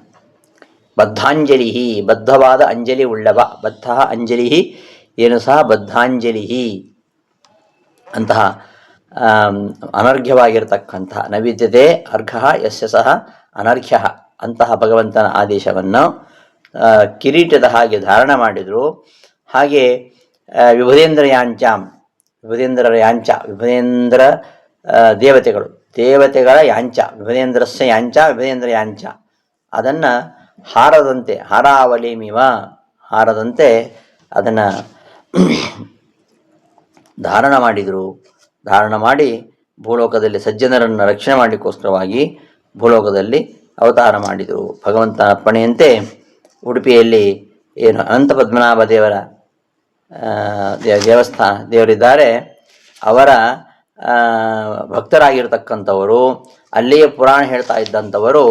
ಬದ್ಧಾಂಜಲಿ ಬದ್ಧವಾದ ಅಂಜಲಿ ಉಳ್ಳವ, ಬದ್ಧ ಅಂಜಲಿ ಏನು ಸಹ ಬದ್ಧಾಂಜಲಿ ಅಂತಹ ಅನರ್ಘ್ಯವಾಗಿರತಕ್ಕಂತಹ ನೈವೇದ್ಯತೆ ಅರ್ಘ ಯಸ್ಯ ಸಹ ಅನರ್ಘ್ಯ ಅಂತಹ ಭಗವಂತನ ಆದೇಶವನ್ನು ಕಿರೀಟದ ಹಾಗೆ ಧಾರಣ ಮಾಡಿದರು. ಹಾಗೆ ವಿಭುಧೇಂದ್ರ ಯಾಂಚಾಂ, ವಿಭುಧೇಂದ್ರರ ಯಾಂಚ, ವಿಭುಧೇಂದ್ರ ದೇವತೆಗಳ ಯಾಂಚ, ವಿಭುಧೇಂದ್ರಸ್ಯ ಯಾಂಚ ವಿಭುಧೇಂದ್ರ ಯಾಂಚ, ಅದನ್ನು ಹಾರದಂತೆ, ಹಾರಾವಲಿಮಿವ, ಹಾರದಂತೆ ಅದನ್ನು ಧಾರಣ ಮಾಡಿದರು. ಧಾರಣ ಮಾಡಿ ಭೂಲೋಕದಲ್ಲಿ ಸಜ್ಜನರನ್ನು ರಕ್ಷಣೆ ಮಾಡಲಿಕ್ಕೋಸ್ಕರವಾಗಿ ಭೂಲೋಕದಲ್ಲಿ ಅವತಾರ ಮಾಡಿದರು. ಭಗವಂತನ ಅಪ್ಪಣೆಯಂತೆ ಉಡುಪಿಯಲ್ಲಿ ಏನು ಅನಂತ ಪದ್ಮನಾಭ ದೇವರ ದೇವರಿದ್ದಾರೆ. ಅವರ ಭಕ್ತರಾಗಿರ್ತಕ್ಕಂಥವರು, ಅಲ್ಲಿಯೇ ಪುರಾಣ ಹೇಳ್ತಾ ಇದ್ದಂಥವರು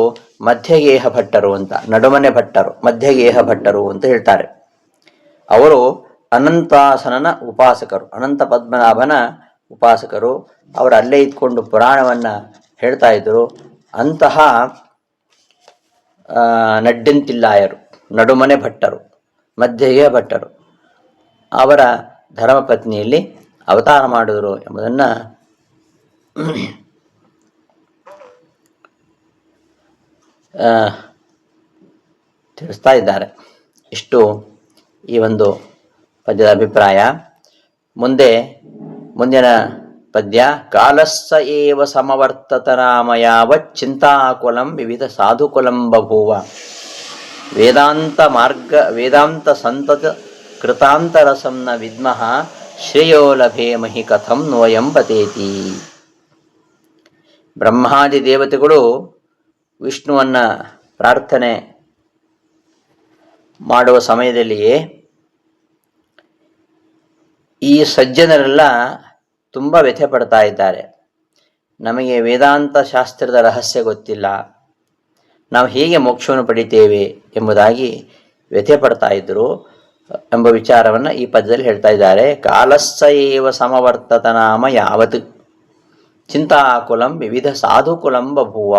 ಮಧ್ಯಗೇಹ ಭಟ್ಟರು ಅಂತ, ನಡುಮನೆ ಭಟ್ಟರು, ಮಧ್ಯಗೇಹ ಭಟ್ಟರು ಅಂತ ಹೇಳ್ತಾರೆ. ಅವರು ಅನಂತಾಸನನ ಉಪಾಸಕರು, ಅನಂತ ಪದ್ಮನಾಭನ ಉಪಾಸಕರು. ಅವರು ಅಲ್ಲೇ ಇದ್ಕೊಂಡು ಪುರಾಣವನ್ನು ಹೇಳ್ತಾ ಇದ್ದರು. ಅಂತಹ ನಡ್ಡಂತಿಲ್ಲಾಯರು, ನಡುಮನೆ ಭಟ್ಟರು, ಮಧ್ಯಗೇಹ ಭಟ್ಟರು ಅವರ ಧರ್ಮಪತ್ನಿಯಲ್ಲಿ ಅವತಾರ ಮಾಡಿದರು ಎಂಬುದನ್ನು ತಿಳಿಸ್ತಾ ಇದ್ದಾರೆ. ಇಷ್ಟು ಈ ಒಂದು ಪದ್ಯದ ಅಭಿಪ್ರಾಯ. ಮುಂದಿನ ಪದ್ಯ. ಕಾಲಸ್ಸ ಏವ ಸಮವರ್ತತ ರಾಮ ಯಾವತ್ ಚಿಂತಾಕುಲಂ ವಿವಿಧ ಸಾಧುಕುಲಂ ಬಭೂವ ವೇದಾಂತ ಸಂತತ ಕೃತಾಂತರಸಂ ನ ವಿದ್ಮಃ ಶ್ರೇಯೋ ಲಭೇಮಹಿ ಕಥಂ ನೋಯಂ ಪತೇತಿ. ಬ್ರಹ್ಮಾದಿ ದೇವತೆಗಳು ವಿಷ್ಣುವನ್ನ ಪ್ರಾರ್ಥನೆ ಮಾಡುವ ಸಮಯದಲ್ಲಿಯೇ ಈ ಸಜ್ಜನರೆಲ್ಲ ತುಂಬ ವ್ಯಥೆ ಪಡ್ತಾ ಇದ್ದಾರೆ. ನಮಗೆ ವೇದಾಂತ ಶಾಸ್ತ್ರದ ರಹಸ್ಯ ಗೊತ್ತಿಲ್ಲ, ನಾವು ಹೇಗೆ ಮೋಕ್ಷವನ್ನು ಪಡಿತೇವೆ ಎಂಬುದಾಗಿ ವ್ಯಥೆ ಪಡ್ತಾ ಇದ್ದರು ಎಂಬ ವಿಚಾರವನ್ನು ಈ ಪದ್ಯದಲ್ಲಿ ಹೇಳ್ತಾ ಇದ್ದಾರೆ. ಕಾಲಸ್ಸ ಏವ ಸಮವರ್ತತ ನಾಮ ಯಾವತ್ ಚಿಂತಾಕುಲಂ ವಿವಿಧ ಸಾಧುಕುಲಂ ಬಭೂವ.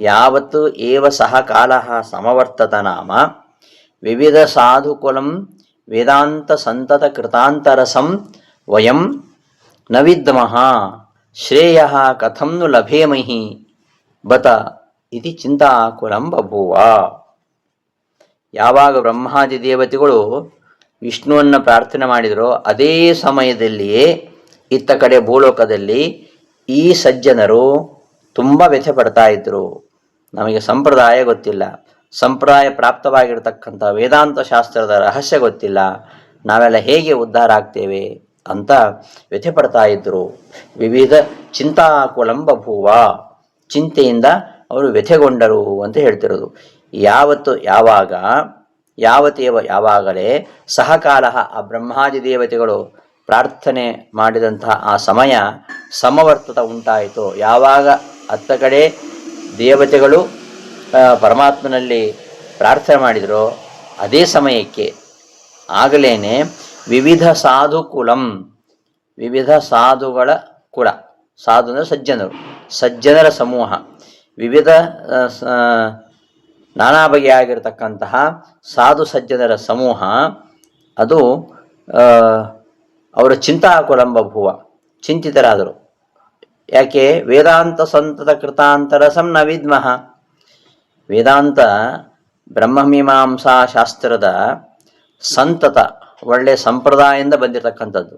ಯಾವತ್ ಏವ ಸಹ ಕಾಲಃ ಸಮವರ್ತತ ನಾಮ ವಿವಿಧ ಸಾಧುಕುಲಂ ವೇದಾಂತ ಸಂತತ ಕೃತಾಂತರಸಂ ವಯಂ ನ ವಿದ್ಮಃ ಶ್ರೇಯಃ ಕಥಂ ನು ಲಭೇಮಹಿ ಬತ ಇತಿ ಚಿಂತಾಕುಲಂ ಬಭೂವ. ಯಾವಾಗ ಬ್ರಹ್ಮಾದಿ ದೇವತೆಗಳು ವಿಷ್ಣುವನ್ನು ಪ್ರಾರ್ಥನೆ ಮಾಡಿದರೋ ಅದೇ ಸಮಯದಲ್ಲಿಯೇ ಇತ್ತ ಕಡೆ ಭೂಲೋಕದಲ್ಲಿ ಈ ಸಜ್ಜನರು ತುಂಬ ವ್ಯಥೆ ಪಡ್ತಾ ಇದ್ರು. ನಮಗೆ ಸಂಪ್ರದಾಯ ಗೊತ್ತಿಲ್ಲ, ಸಂಪ್ರದಾಯ ಪ್ರಾಪ್ತವಾಗಿರ್ತಕ್ಕಂಥ ವೇದಾಂತ ಶಾಸ್ತ್ರದ ರಹಸ್ಯ ಗೊತ್ತಿಲ್ಲ, ನಾವೆಲ್ಲ ಹೇಗೆ ಉದ್ಧಾರ ಆಗ್ತೇವೆ ಅಂತ ವ್ಯಥೆ ಪಡ್ತಾ ಇದ್ರು. ವಿವಿಧ ಚಿಂತಾಕುಲಂ ಬಭೂವ, ಚಿಂತೆಯಿಂದ ಅವರು ವ್ಯಥೆಗೊಂಡರು ಅಂತ ಹೇಳ್ತಿರೋದು. ಯಾವಾಗಲೇ ಸಹಕಾಲ ಆ ಬ್ರಹ್ಮಾದಿ ದೇವತೆಗಳು ಪ್ರಾರ್ಥನೆ ಮಾಡಿದಂತಹ ಆ ಸಮಯ ಸಮವರ್ತತ ಉಂಟಾಯಿತು. ಯಾವಾಗ ಅತ್ತ ಕಡೆ ದೇವತೆಗಳು ಪರಮಾತ್ಮನಲ್ಲಿ ಪ್ರಾರ್ಥನೆ ಮಾಡಿದರೋ ಅದೇ ಸಮಯಕ್ಕೆ ಆಗಲೇನೆ ವಿವಿಧ ಸಾಧುಕುಲಂ, ವಿವಿಧ ಸಾಧುಗಳ ಕುಲ, ಸಾಧು ಅಂದರೆ ಸಜ್ಜನರು, ಸಜ್ಜನರ ಸಮೂಹ, ವಿವಿಧ ನಾನಾ ಬಗೆಯಾಗಿರ್ತಕ್ಕಂತಹ ಸಾಧು ಸಜ್ಜನರ ಸಮೂಹ ಅದು ಅವರ ಚಿಂತಾಕುಲಂ ಬಭೂವ, ಚಿಂತಿತರಾದರು. ಯಾಕೆ? ವೇದಾಂತ ಸಂತತ ಕೃತಾಂತರಸಂ ನ ವಿದ್ಮಃ. ವೇದಾಂತ ಬ್ರಹ್ಮಮೀಮಾಂಸಾ ಶಾಸ್ತ್ರದ ಸಂತತ ಒಳ್ಳೆಯ ಸಂಪ್ರದಾಯದಿಂದ ಬಂದಿರತಕ್ಕಂಥದ್ದು.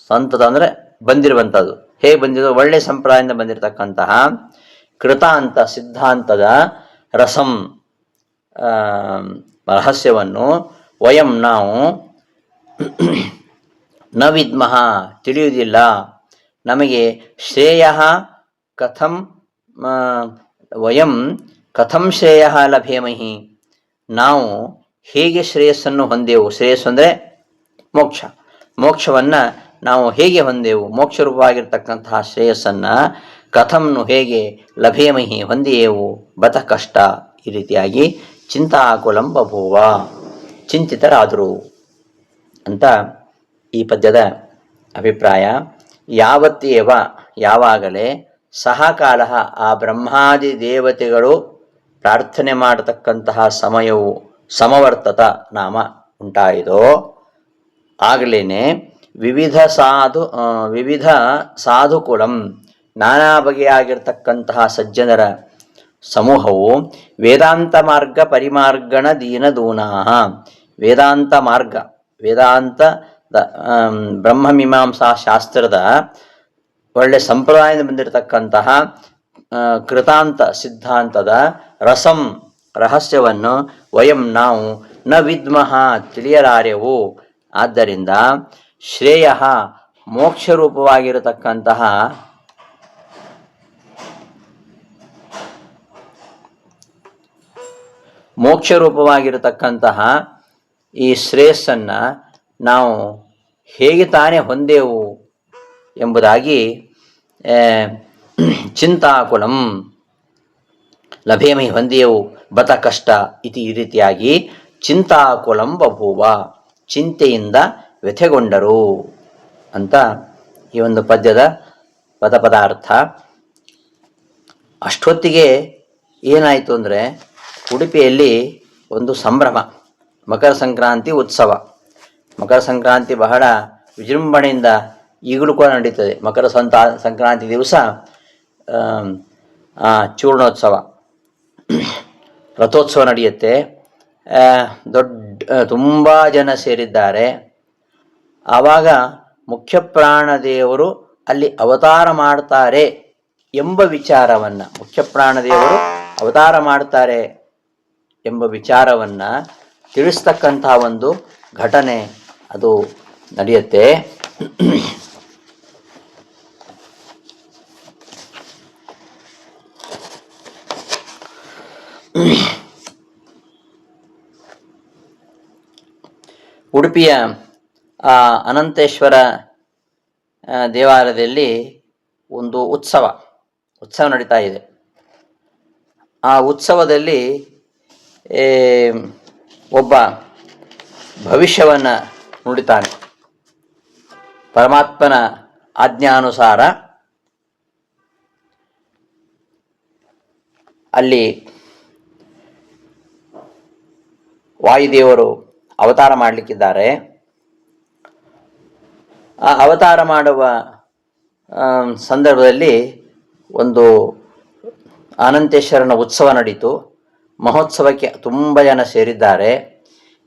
ಸಂತತ ಅಂದರೆ ಬಂದಿರುವಂಥದ್ದು. ಹೇಗೆ ಬಂದಿರೋ? ಒಳ್ಳೆಯ ಸಂಪ್ರದಾಯದಿಂದ ಬಂದಿರತಕ್ಕಂತಹ ಕೃತಾಂತ ಸಿದ್ಧಾಂತದ ರಸಂ ರಹಸ್ಯವನ್ನು ವಯಂ ನಾವು ನ ವಿದ್ಮಃ ತಿಳಿಯುವುದಿಲ್ಲ. ನಮಗೆ ಶ್ರೇಯ ಕಥಂ ವಯಂ ಕಥಂ ಶ್ರೇಯ ಲಭೇಮಹಿ, ನಾವು ಹೇಗೆ ಶ್ರೇಯಸ್ಸನ್ನು ಹೊಂದೆವು. ಶ್ರೇಯಸ್ಸು ಅಂದರೆ ಮೋಕ್ಷ, ಮೋಕ್ಷವನ್ನು ನಾವು ಹೇಗೆ ಹೊಂದೆವು, ಮೋಕ್ಷರೂಪವಾಗಿರ್ತಕ್ಕಂತಹ ಶ್ರೇಯಸ್ಸನ್ನು ಕಥಂನು ಹೇಗೆ ಲಭೇಮಹಿ ಹೊಂದಿಯೇವು ಬತ ಕಷ್ಟ. ಈ ರೀತಿಯಾಗಿ ಚಿಂತಾಕುಲಂ ಬಭೂವ, ಚಿಂತಿತರಾದರು ಅಂತ ಈ ಪದ್ಯದ ಅಭಿಪ್ರಾಯ. ಯಾವತ್ತೇವ ಯಾವಾಗಲೇ ಸಹಕಾಲ ಆ ಬ್ರಹ್ಮಾದಿ ದೇವತೆಗಳು ಪ್ರಾರ್ಥನೆ ಮಾಡತಕ್ಕಂತಹ ಸಮಯವು ಸಮವರ್ತತ ನಾಮ ಉಂಟಾಯಿತೋ ಆಗಲೇನೆ ವಿವಿಧ ಸಾಧುಕುಲಂ ನಾನಾ ಬಗೆಯಾಗಿರ್ತಕ್ಕಂತಹ ಸಜ್ಜನರ ಸಮೂಹವು ವೇದಾಂತ ಮಾರ್ಗ ಪರಿಮಾರ್ಗಣ ದೀನದೂನಾಹ, ವೇದಾಂತ ಮಾರ್ಗ, ವೇದಾಂತ ಬ್ರಹ್ಮಮೀಮಾಂಸಾ ಶಾಸ್ತ್ರದ ಒಳ್ಳೆ ಸಂಪ್ರದಾಯದಿಂದ ಬಂದಿರತಕ್ಕಂತಹ ಕೃತಾಂತ ಸಿದ್ಧಾಂತದ ರಸಂ ರಹಸ್ಯವನ್ನು ವಯಂ ನಾವು ನ ವಿದ್ಮಃ ತಿಳಿಯಲಾರೆವು. ಆದ್ದರಿಂದ ಶ್ರೇಯ ಮೋಕ್ಷರೂಪವಾಗಿರತಕ್ಕಂತಹ ಈ ಶ್ರೇಯಸ್ಸನ್ನು ನಾವು ಹೇಗೆ ತಾನೇ ಹೊಂದೆವು ಎಂಬುದಾಗಿ ಚಿಂತಾಕುಲಂ ಲಭೇಮಿ ಹೊಂದಿಯೆವು ಬತ ಕಷ್ಟ ಇತಿ ಈ ರೀತಿಯಾಗಿ ಚಿಂತಾಕುಲಂ ಬಭೂವ ಚಿಂತೆಯಿಂದ ವ್ಯಥೆಗೊಂಡರು ಅಂತ ಈ ಒಂದು ಪದ್ಯದ ಪದಾರ್ಥ. ಅಷ್ಟೊತ್ತಿಗೆ ಏನಾಯಿತು ಅಂದರೆ ಉಡುಪಿಯಲ್ಲಿ ಒಂದು ಸಂಭ್ರಮ, ಮಕರ ಸಂಕ್ರಾಂತಿ ಉತ್ಸವ. ಮಕರ ಸಂಕ್ರಾಂತಿ ಬಹಳ ವಿಜೃಂಭಣೆಯಿಂದ ಈಗಲೂ ಕೂಡ ನಡೀತದೆ. ಮಕರ ಸಂಕ್ರಾಂತಿ ದಿವಸ ಚೂರ್ಣೋತ್ಸವ, ರಥೋತ್ಸವ ನಡೆಯುತ್ತೆ. ತುಂಬ ಜನ ಸೇರಿದ್ದಾರೆ. ಆವಾಗ ಮುಖ್ಯ ಪ್ರಾಣದೇವರು ಅಲ್ಲಿ ಅವತಾರ ಮಾಡ್ತಾರೆ ಎಂಬ ವಿಚಾರವನ್ನು, ಮುಖ್ಯ ಪ್ರಾಣದೇವರು ಅವತಾರ ಮಾಡ್ತಾರೆ ಎಂಬ ವಿಚಾರವನ್ನು ತಿಳಿಸ್ತಕ್ಕಂತಹ ಒಂದು ಘಟನೆ ಅದು ನಡೆಯುತ್ತೆ. ಉಡುಪಿಯ ಅನಂತೇಶ್ವರ ದೇವಾಲಯದಲ್ಲಿ ಒಂದು ಉತ್ಸವ ನಡೀತಾ ಇದೆ. ಆ ಉತ್ಸವದಲ್ಲಿ ಒಬ್ಬ ಭವಿಷ್ಯವನ್ನು ನುಡಿತಾನೆ. ಪರಮಾತ್ಮನ ಆಜ್ಞಾನುಸಾರ ಅಲ್ಲಿ ವಾಯುದೇವರು ಅವತಾರ ಮಾಡಲಿಕ್ಕಿದ್ದಾರೆ. ಆ ಅವತಾರ ಮಾಡುವ ಸಂದರ್ಭದಲ್ಲಿ ಒಂದು ಅನಂತೇಶ್ವರನ ಉತ್ಸವ ನಡೀತು. ಮಹೋತ್ಸವಕ್ಕೆ ತುಂಬ ಜನ ಸೇರಿದ್ದಾರೆ.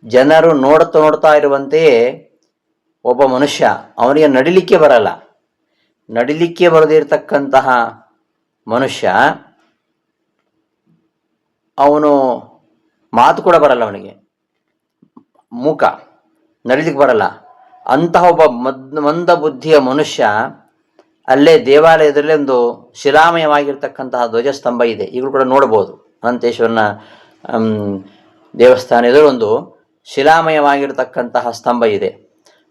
ಜನರು ನೋಡ್ತಾ ಇರುವಂತೆಯೇ ಒಬ್ಬ ಮನುಷ್ಯ, ಅವನಿಗೆ ನಡಿಲಿಕ್ಕೆ ಬರಲ್ಲ. ನಡಿಲಿಕ್ಕೆ ಬರದಿರತಕ್ಕಂತಹ ಮನುಷ್ಯ, ಅವನು ಮಾತು ಕೂಡ ಬರಲ್ಲ, ಅವನಿಗೆ ಮೂಕ, ನಡಿಲಿಕ್ಕೆ ಬರಲ್ಲ. ಅಂತಹ ಒಬ್ಬ ಮಂದ ಬುದ್ಧಿಯ ಮನುಷ್ಯ ಅಲ್ಲೇ ದೇವಾಲಯದಲ್ಲಿ ಒಂದು ಶಿಲಾಮಯವಾಗಿರ್ತಕ್ಕಂತಹ ಧ್ವಜಸ್ತಂಭ ಇದೆ. ಈಗಲೂ ಕೂಡ ನೋಡ್ಬೋದು. ಅನಂತೇಶ್ವರನ ದೇವಸ್ಥಾನ ಎದುರು ಒಂದು ಶಿಲಾಮಯವಾಗಿರ್ತಕ್ಕಂತಹ ಸ್ತಂಭ ಇದೆ.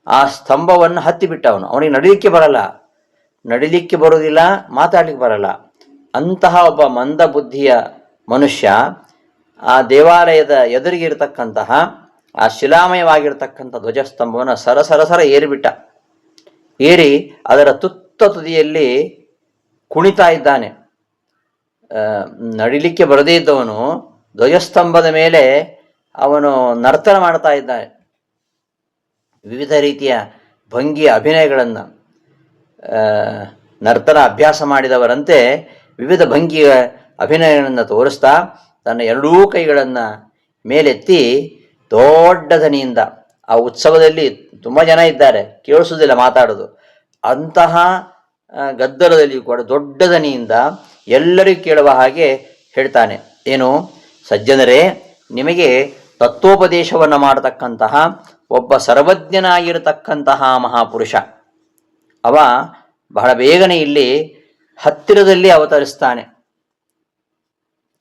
ಆ ಸ್ತಂಭವನ್ನು ಹತ್ತಿಬಿಟ್ಟ ಅವನಿಗೆ ನಡಿಲಿಕ್ಕೆ ಬರಲ್ಲ, ನಡಿಲಿಕ್ಕೆ ಬರೋದಿಲ್ಲ, ಮಾತಾಡ್ಲಿಕ್ಕೆ ಬರಲ್ಲ. ಅಂತಹ ಒಬ್ಬ ಮಂದ ಬುದ್ಧಿಯ ಮನುಷ್ಯ ಆ ದೇವಾಲಯದ ಎದುರಿಗಿರ್ತಕ್ಕಂತಹ ಆ ಶಿಲಾಮಯವಾಗಿರ್ತಕ್ಕಂಥ ಧ್ವಜಸ್ತಂಭವನ್ನು ಸರಸರ ಏರಿಬಿಟ್ಟ. ಏರಿ ಅದರ ತುದಿಯಲ್ಲಿ ಕುಣಿತಾ ಇದ್ದಾನೆ. ನಡಿಲಿಕ್ಕೆ ಬರದೇ ಇದ್ದವನು ಧ್ವಜಸ್ತಂಭದ ಮೇಲೆ ಅವನು ನರ್ತನ ಮಾಡ್ತಾ ಇದ್ದಾನೆ. ವಿವಿಧ ರೀತಿಯ ಭಂಗಿಯ ಅಭಿನಯಗಳನ್ನು, ನರ್ತನ ಅಭ್ಯಾಸ ಮಾಡಿದವರಂತೆ ವಿವಿಧ ಭಂಗಿಯ ಅಭಿನಯಗಳನ್ನು ತೋರಿಸ್ತಾ ತನ್ನ ಎರಡೂ ಕೈಗಳನ್ನು ಮೇಲೆತ್ತಿ ದೊಡ್ಡ ಧ್ವನಿಯಿಂದ, ಆ ಉತ್ಸವದಲ್ಲಿ ತುಂಬ ಜನ ಇದ್ದಾರೆ, ಕೇಳಿಸೋದಿಲ್ಲ ಮಾತಾಡೋದು, ಅಂತಹ ಗದ್ದಲದಲ್ಲಿ ಕೂಡ ದೊಡ್ಡ ಧ್ವನಿಯಿಂದ ಎಲ್ಲರಿಗೂ ಕೇಳುವ ಹಾಗೆ ಹೇಳ್ತಾನೆ. ಏನು? ಸಜ್ಜನರೇ, ನಿಮಗೆ ತತ್ವೋಪದೇಶವನ್ನು ಮಾಡತಕ್ಕಂತಹ ಒಬ್ಬ ಸರ್ವಜ್ಞನಾಗಿರತಕ್ಕಂತಹ ಮಹಾಪುರುಷ ಅವ ಬಹಳ ಬೇಗನೆ ಇಲ್ಲಿ ಹತ್ತಿರದಲ್ಲಿ ಅವತರಿಸ್ತಾನೆ.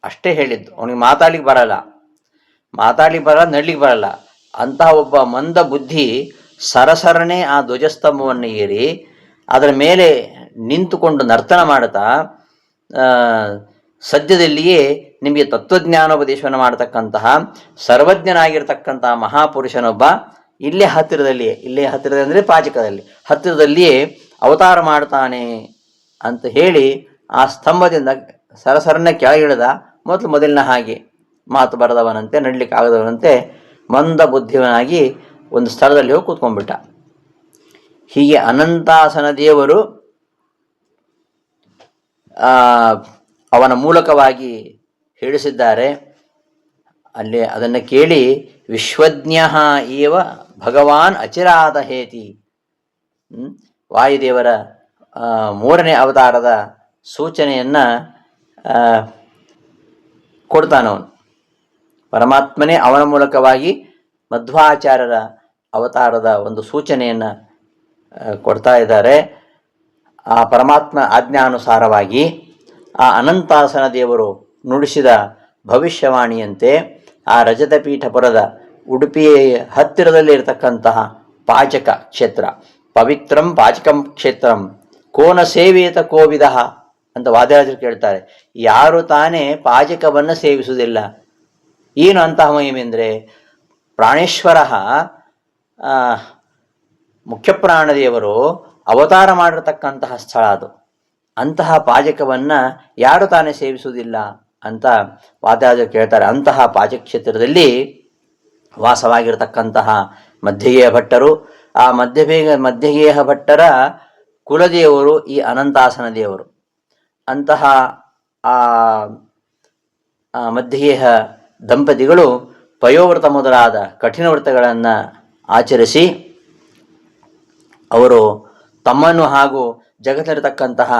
ಅಷ್ಟೇ ಹೇಳಿದ್ದು. ಅವನಿಗೆ ಮಾತಾಡ್ಲಿಕ್ಕೆ ಬರಲ್ಲ, ನಡ್ಲಿಕ್ಕೆ ಬರಲ್ಲ. ಅಂತಹ ಒಬ್ಬ ಮಂದ ಬುದ್ಧಿ ಸರಸರನೆ ಆ ಧ್ವಜಸ್ತಂಭವನ್ನು ಏರಿ ಅದರ ಮೇಲೆ ನಿಂತುಕೊಂಡು ನರ್ತನ ಮಾಡುತ್ತಾ ಸದ್ಯದಲ್ಲಿಯೇ ನಿಮಗೆ ತತ್ವಜ್ಞಾನೋಪದೇಶವನ್ನು ಮಾಡತಕ್ಕಂತಹ ಸರ್ವಜ್ಞನಾಗಿರ್ತಕ್ಕಂತಹ ಮಹಾಪುರುಷನೊಬ್ಬ ಇಲ್ಲೇ ಹತ್ತಿರದಲ್ಲಿ ಅಂದರೆ ಪಾಚಕದಲ್ಲಿ ಹತ್ತಿರದಲ್ಲಿಯೇ ಅವತಾರ ಮಾಡ್ತಾನೆ ಅಂತ ಹೇಳಿ ಆ ಸ್ತಂಭದಿಂದ ಸರಸರನ್ನ ಕೆಳಗಿಳಿದ. ಮೊದಲಿನ ಹಾಗೆ ಮಾತು ಬರದವನಂತೆ, ನಡಲಿಕ್ಕೆ ಆಗದವನಂತೆ ಮಂದ ಬುದ್ಧಿವನಾಗಿ ಒಂದು ಸ್ಥಳದಲ್ಲಿ ಹೋಗಿ ಕೂತ್ಕೊಂಡ್ಬಿಟ್ಟ. ಹೀಗೆ ಅನಂತಾಸನ ದೇವರು ಅವನ ಮೂಲಕವಾಗಿ ಹೇಳಿಸಿದ್ದಾರೆ. ಅಲ್ಲಿ ಅದನ್ನು ಕೇಳಿ ವಿಶ್ವಜ್ಞ ಏವ ಭಗವಾನ್ ಅಚಿರಾದ ಹೇತಿ, ವಾಯುದೇವರ ಮೂರನೇ ಅವತಾರದ ಸೂಚನೆಯನ್ನು ಕೊಡ್ತಾನವನು. ಪರಮಾತ್ಮನೇ ಅವನ ಮೂಲಕವಾಗಿ ಮಧ್ವಾಚಾರ್ಯರ ಅವತಾರದ ಒಂದು ಸೂಚನೆಯನ್ನು ಕೊಡ್ತಾ ಇದ್ದಾರೆ. ಆ ಪರಮಾತ್ಮ ಆಜ್ಞಾನುಸಾರವಾಗಿ ಆ ಅನಂತಾಸನ ದೇವರು ನುಡಿಸಿದ ಭವಿಷ್ಯವಾಣಿಯಂತೆ ಆ ರಜತಪೀಠಪುರದ ಉಡುಪಿ ಹತ್ತಿರದಲ್ಲಿ ಇರತಕ್ಕಂತಹ ಪಾಚಕ ಕ್ಷೇತ್ರ, ಪವಿತ್ರಂ ಪಾಚಕಂ ಕ್ಷೇತ್ರಂ ಕೋನ ಸೇವೇತ ಕೋವಿದ ಅಂತ ವಾದಿರಾಜರು ಕೇಳ್ತಾರೆ. ಯಾರು ತಾನೇ ಪಾಚಕವನ್ನು ಸೇವಿಸುವುದಿಲ್ಲ? ಏನು ಅಂತಹ ಮಹಿಮೆ ಅಂದರೆ, ಪ್ರಾಣೇಶ್ವರ ಮುಖ್ಯಪ್ರಾಣದೇವರು ಅವತಾರ ಮಾಡಿರತಕ್ಕಂತಹ ಸ್ಥಳ ಅದು. ಅಂತಹ ಪಾಜಕವನ್ನು ಯಾರು ತಾನೇ ಸೇವಿಸುವುದಿಲ್ಲ ಅಂತ ವಾದಿರಾಜರು ಕೇಳ್ತಾರೆ. ಅಂತಹ ಪಾಚಕ ಕ್ಷೇತ್ರದಲ್ಲಿ ವಾಸವಾಗಿರತಕ್ಕಂತಹ ಮಧ್ಯಗೇಹ ಭಟ್ಟರು, ಆ ಮಧ್ಯಗೇಹ ಭಟ್ಟರ ಕುಲದೇವರು ಈ ಅನಂತಾಸನ ದೇವರು. ಅಂತಹ ಆ ಮಧ್ಯಗೇಹ ದಂಪತಿಗಳು ಪಯೋವ್ರತ ಮೊದಲಾದ ಕಠಿಣ ವ್ರತಗಳನ್ನು ಆಚರಿಸಿ ಅವರು ತಮ್ಮನ್ನು ಹಾಗೂ ಜಗತ್ತಿರತಕ್ಕಂತಹ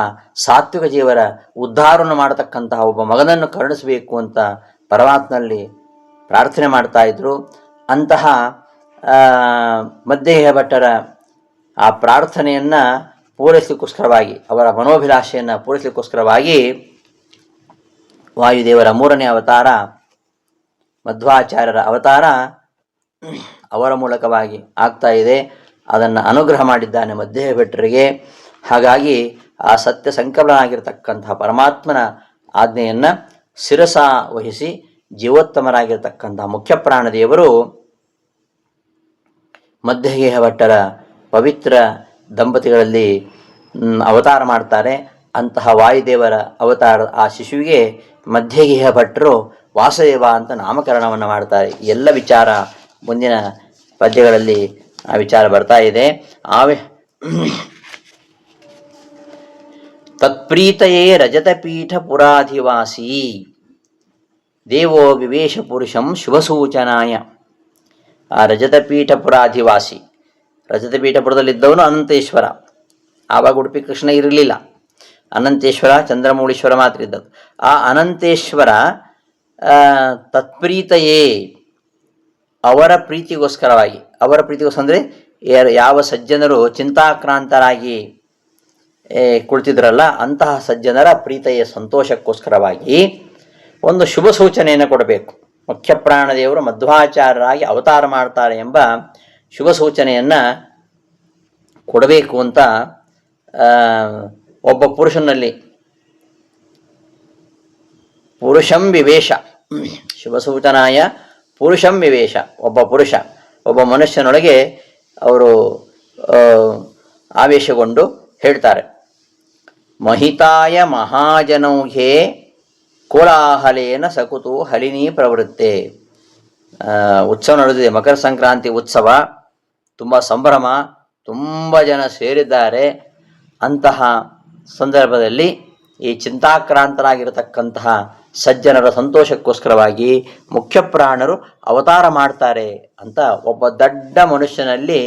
ಸಾತ್ವಿಕ ಜೀವರ ಉದ್ಧಾರವನ್ನು ಮಾಡತಕ್ಕಂತಹ ಒಬ್ಬ ಮಗನನ್ನು ಕರುಣಿಸಬೇಕು ಅಂತ ಪರಮಾತ್ಮನಲ್ಲಿ ಪ್ರಾರ್ಥನೆ ಮಾಡ್ತಾ ಇದ್ರು. ಅಂತಹ ಮಧ್ಯಗೇಹ ಭಟ್ಟರ ಆ ಪ್ರಾರ್ಥನೆಯನ್ನು ಪೂರೈಸಲಿಕ್ಕೋಸ್ಕರವಾಗಿ, ಅವರ ಮನೋಭಿಲಾಷೆಯನ್ನು ಪೂರೈಸಲಿಕ್ಕೋಸ್ಕರವಾಗಿ ವಾಯುದೇವರ 3ನೇ ಅವತಾರ ಮಧ್ವಾಚಾರ್ಯರ ಅವತಾರ ಅವರ ಮೂಲಕವಾಗಿ ಆಗ್ತಾ ಇದೆ. ಅದನ್ನು ಅನುಗ್ರಹ ಮಾಡಿದ್ದಾನೆ ಮಧ್ಯಗೇಹ ಭಟ್ಟರಿಗೆ. ಹಾಗಾಗಿ ಆ ಸತ್ಯ ಸಂಕಲನಾಗಿರ್ತಕ್ಕಂತಹ ಪರಮಾತ್ಮನ ಆಜ್ಞೆಯನ್ನು ಶಿರಸ ವಹಿಸಿ ಜೀವೋತ್ತಮರಾಗಿರ್ತಕ್ಕಂತಹ ಮುಖ್ಯಪ್ರಾಣದೇವರು ಮಧ್ಯಗೇಹ ಭಟ್ಟರ ಪವಿತ್ರ ದಂಪತಿಗಳಲ್ಲಿ ಅವತಾರ ಮಾಡ್ತಾರೆ. ಅಂತಹ ವಾಯುದೇವರ ಅವತಾರ ಆ ಶಿಶುವಿಗೆ ಮಧ್ಯಗೇಹ ಭಟ್ಟರು ವಾಸುದೇವ ಅಂತ ನಾಮಕರಣವನ್ನು ಮಾಡ್ತಾರೆ. ಎಲ್ಲ ವಿಚಾರ ಮುಂದಿನ ಪದ್ಯಗಳಲ್ಲಿ ಆ ವಿಚಾರ ಬರ್ತಾ ಇದೆ. ತತ್ಪ್ರೀತಯೇ ರಜತಪೀಠ ಪುರಾಧಿವಾಸಿ ದೇವೋ ವಿವೇಶ ಪುರುಷಂ ಶುಭಸೂಚನಾಯ. ಆ ರಜತಪೀಠ ಪುರಾಧಿವಾಸಿ, ರಜತಪೀಠಪುರದಲ್ಲಿದ್ದವನು ಅನಂತೇಶ್ವರ. ಆವಾಗ ಉಡುಪಿ ಕೃಷ್ಣ ಇರಲಿಲ್ಲ, ಅನಂತೇಶ್ವರ ಚಂದ್ರಮೌಳೀಶ್ವರ ಮಾತ್ರ ಇದ್ದದ್ದು. ಆ ಅನಂತೇಶ್ವರ ತತ್ಪ್ರೀತಯೇ ಅವರ ಪ್ರೀತಿಗೋಸ್ಕರವಾಗಿ, ಅಂದರೆ ಯಾವ ಸಜ್ಜನರು ಚಿಂತಾಕ್ರಾಂತರಾಗಿ ಕುಳಿತಿದ್ರಲ್ಲ ಅಂತಹ ಸಜ್ಜನರ ಪ್ರೀತಿಯ ಸಂತೋಷಕ್ಕೋಸ್ಕರವಾಗಿ ಒಂದು ಶುಭ ಸೂಚನೆಯನ್ನು ಕೊಡಬೇಕು. ಮುಖ್ಯಪ್ರಾಣದೇವರು ಮಧ್ವಾಚಾರ್ಯರಾಗಿ ಅವತಾರ ಮಾಡ್ತಾರೆ ಎಂಬ ಶುಭ ಸೂಚನೆಯನ್ನು ಕೊಡಬೇಕು ಅಂತ ಒಬ್ಬ ಪುರುಷನಲ್ಲಿ ಪುರುಷಂ ವಿವೇಶ, ಶುಭ ಸೂಚನಾಯ ಪುರುಷಂ ವಿವೇಶ, ಒಬ್ಬ ಮನುಷ್ಯನೊಳಗೆ ಅವರು ಆವೇಶಗೊಂಡು ಹೇಳ್ತಾರೆ. ಮಹಿತಾಯ ಮಹಾಜನೌಘೆ ಕೋಲಾಹಲೇನ ಸಕುತು ಹಲಿನಿ ಪ್ರವೃತ್ತೆ. ಉತ್ಸವ ನಡೆದಿದೆ, ಮಕರ ಸಂಕ್ರಾಂತಿ ಉತ್ಸವ, ತುಂಬ ಸಂಭ್ರಮ, ತುಂಬ ಜನ ಸೇರಿದ್ದಾರೆ. ಅಂತಹ ಸಂದರ್ಭದಲ್ಲಿ ಈ ಚಿಂತಾಕ್ರಾಂತರಾಗಿರತಕ್ಕಂತಹ ಸಜ್ಜನರ ಸಂತೋಷಕ್ಕೋಸ್ಕರವಾಗಿ ಮುಖ್ಯಪ್ರಾಣರು ಅವತಾರ ಮಾಡ್ತಾರೆ ಅಂತ ಒಬ್ಬ ದೊಡ್ಡ ಮನುಷ್ಯನಲ್ಲಿ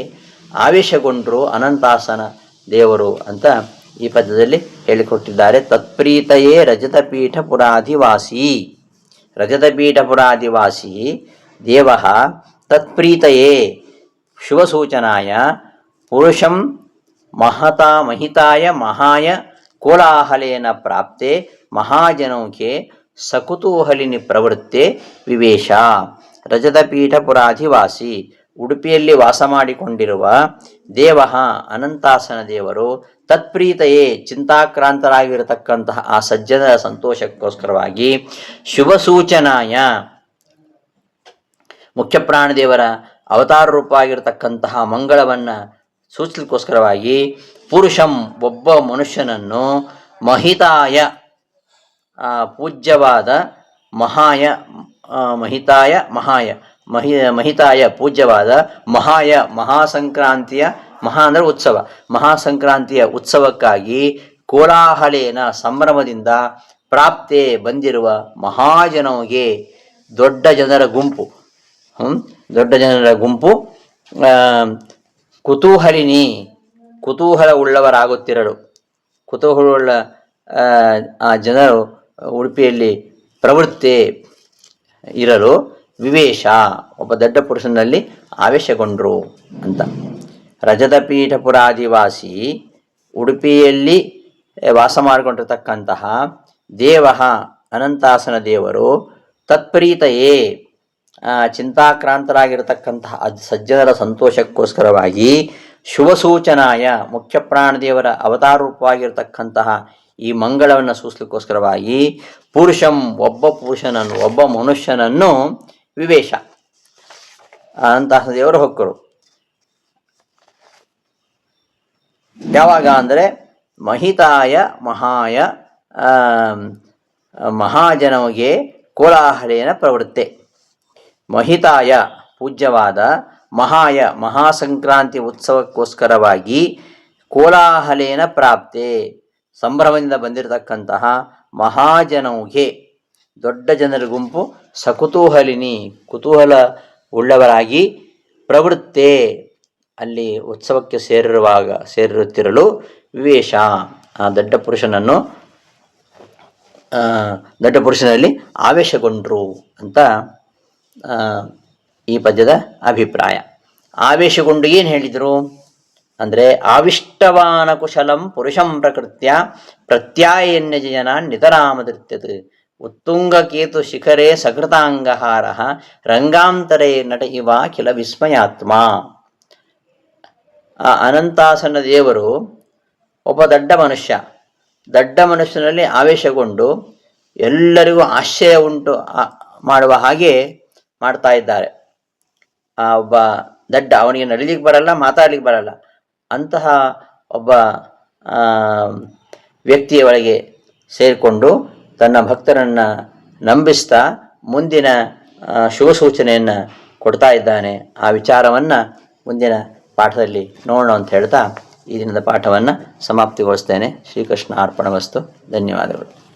ಆವೇಶಗೊಂಡರು ಅನಂತಾಸನ ದೇವರು ಅಂತ ಈ ಪದ್ಯದಲ್ಲಿ ಹೇಳಿಕೊಟ್ಟಿದ್ದಾರೆ. ತತ್ಪ್ರೀತಯೇ ರಜತಪೀಠ ಪುರಾಧಿವಾಸಿ, ರಜತಪೀಠ ಪುರಾಧಿವಾಸಿ ದೇವ ತತ್ಪ್ರೀತಯೇ ಶುಭಸೂಚನಾಯ ಪುರುಷಂ ಮಹಿತಾಯ ಮಹಾಯ ಕೋಲಾಹಲೇನ ಪ್ರಾಪ್ತೆ ಮಹಾಜನೌಕೆ ಸಕುತೂಹಲಿನಿ ಪ್ರವೃತ್ತೆ ವಿವೇಶ. ರಜತಪೀಠ ಪುರಾಧಿವಾಸಿ, ಉಡುಪಿಯಲ್ಲಿ ವಾಸ ಮಾಡಿಕೊಂಡಿರುವ ದೇವ ಅನಂತಾಸನ ದೇವರು ತತ್ಪ್ರೀತೆಯೇ ಚಿಂತಾಕ್ರಾಂತರಾಗಿರತಕ್ಕಂತಹ ಆ ಸಜ್ಜನರ ಸಂತೋಷಕ್ಕೋಸ್ಕರವಾಗಿ ಶುಭ ಸೂಚನಾಯ ಮುಖ್ಯಪ್ರಾಣದೇವರ ಅವತಾರ ರೂಪವಾಗಿರತಕ್ಕಂತಹ ಮಂಗಳವನ್ನು ಸೂಚಿಸಲಿಕ್ಕೋಸ್ಕರವಾಗಿ ಪುರುಷಂ ಒಬ್ಬ ಮನುಷ್ಯನನ್ನು ಮಹಿತಾಯ ಪೂಜ್ಯವಾದ ಮಹಿತಾಯ ಪೂಜ್ಯವಾದ ಮಹಾಸಂಕ್ರಾಂತಿಯ ಅಂದರೆ ಉತ್ಸವ, ಮಹಾಸಂಕ್ರಾಂತಿಯ ಉತ್ಸವಕ್ಕಾಗಿ ಕೋಲಾಹಲೇನ ಸಂಭ್ರಮದಿಂದ ಪ್ರಾಪ್ತೆ ಬಂದಿರುವ ಮಹಾಜನೋಗೆ ದೊಡ್ಡ ಜನರ ಗುಂಪು ಕುತೂಹಲಿನಿ ಕುತೂಹಲ ಉಳ್ಳವರಾಗುತ್ತಿರಲು, ಕುತೂಹಲವುಳ್ಳ ಆ ಜನರು ಉಡುಪಿಯಲ್ಲಿ ಪ್ರವೃತ್ತಿ ಇರಲು ವಿವೇಶ, ಒಬ್ಬ ದೊಡ್ಡ ಪುರುಷನಲ್ಲಿ ಆವೇಶಗೊಂಡ್ರು ಅಂತ. ರಜತಪೀಠಪುರಾದಿವಾಸಿ, ಉಡುಪಿಯಲ್ಲಿ ವಾಸ ಮಾಡಿಕೊಂಡಿರ್ತಕ್ಕಂತಹ ದೇವ, ಅನಂತಾಸನ ದೇವರು, ತತ್ಪ್ರೀತಯೇ, ಚಿಂತಾಕ್ರಾಂತರಾಗಿರತಕ್ಕಂತಹ ಸಜ್ಜನರ ಸಂತೋಷಕ್ಕೋಸ್ಕರವಾಗಿ, ಶುಭಸೂಚನಾಯ, ಮುಖ್ಯ ಪ್ರಾಣದೇವರ ಅವತಾರ ರೂಪವಾಗಿರತಕ್ಕಂತಹ ಈ ಮಂಗಳವನ್ನು ಸೂಚಿಸಲಿಕ್ಕೋಸ್ಕರವಾಗಿ, ಪುರುಷಂ, ಒಬ್ಬ ಮನುಷ್ಯನನ್ನು ವಿವೇಶ, ಅನಂತಾಸನ ದೇವರು ಹೊಕ್ಕರು. ಯಾವಾಗ ಅಂದರೆ ಮಹಿತಾಯ ಮಹಾಯ ಮಹಾಜನವಿಗೆ ಕೋಲಾಹಲೇನ ಪ್ರವೃತ್ತೆ. ಮಹಿತಾಯ ಪೂಜ್ಯವಾದ, ಮಹಾಯ ಮಹಾಸಂಕ್ರಾಂತಿ ಉತ್ಸವಕ್ಕೋಸ್ಕರವಾಗಿ, ಕೋಲಾಹಲೇನ ಪ್ರಾಪ್ತೆ ಸಂಭ್ರಮದಿಂದ ಬಂದಿರತಕ್ಕಂತಹ ಮಹಾಜನವಿಗೆ ದೊಡ್ಡ ಜನರ ಗುಂಪು, ಸಕುತೂಹಲಿನಿ ಕುತೂಹಲ ಉಳ್ಳವರಾಗಿ, ಪ್ರವೃತ್ತೆ ಅಲ್ಲಿ ಉತ್ಸವಕ್ಕೆ ಸೇರಿರುತ್ತಿರಲು, ವಿವೇಶ ದೊಡ್ಡ ಪುರುಷನಲ್ಲಿ ಆವೇಶಗೊಂಡ್ರು ಅಂತ ಈ ಪದ್ಯದ ಅಭಿಪ್ರಾಯ. ಆವೇಶಗೊಂಡು ಏನು ಹೇಳಿದರು ಅಂದರೆ, ಆವಿಷ್ಟವಾನ ಕುಶಲಂ ಪುರುಷಂ ಪ್ರಕೃತ್ಯ ಪ್ರತ್ಯಾಯನ್ಯಜನ ನಿತರಾಮದೃತ್ಯತ್ ಉತ್ತುಂಗಕೇತು ಶಿಖರೇ ಸಕೃತಾಂಗಹಾರ ರಂಗಾಂತರೇ ನಟ ಇವ ಕಿಲ ವಿಸ್ಮಯಾತ್ಮ. ಆ ಅನಂತಾಸನ ದೇವರು ಒಬ್ಬ ದೊಡ್ಡ ಮನುಷ್ಯನಲ್ಲಿ ಆವೇಶಗೊಂಡು ಎಲ್ಲರಿಗೂ ಆಶ್ಚರ್ಯ ಉಂಟು ಮಾಡುವ ಹಾಗೆ ಮಾಡ್ತಾ ಇದ್ದಾರೆ. ಆ ಒಬ್ಬ ದಡ್ಡ, ಅವನಿಗೆ ನಡಿಲಿಕ್ಕೆ ಬರಲ್ಲ, ಮಾತಾಡ್ಲಿಕ್ಕೆ ಬರಲ್ಲ, ಅಂತಹ ಒಬ್ಬ ವ್ಯಕ್ತಿಯ ಒಳಗೆ ಸೇರಿಕೊಂಡು ತನ್ನ ಭಕ್ತರನ್ನು ನಂಬಿಸ್ತಾ ಮುಂದಿನ ಶುಭ ಸೂಚನೆಯನ್ನು ಕೊಡ್ತಾ ಇದ್ದಾನೆ. ಆ ವಿಚಾರವನ್ನು ಮುಂದಿನ ಪಾಠದಲ್ಲಿ ನೋಡೋಣ ಅಂತ ಹೇಳ್ತಾ ಈ ದಿನದ ಪಾಠವನ್ನು ಸಮಾಪ್ತಿಗೊಳಿಸ್ತೇನೆ. ಶ್ರೀಕೃಷ್ಣ ಅರ್ಪಣಮಸ್ತು. ಧನ್ಯವಾದಗಳು.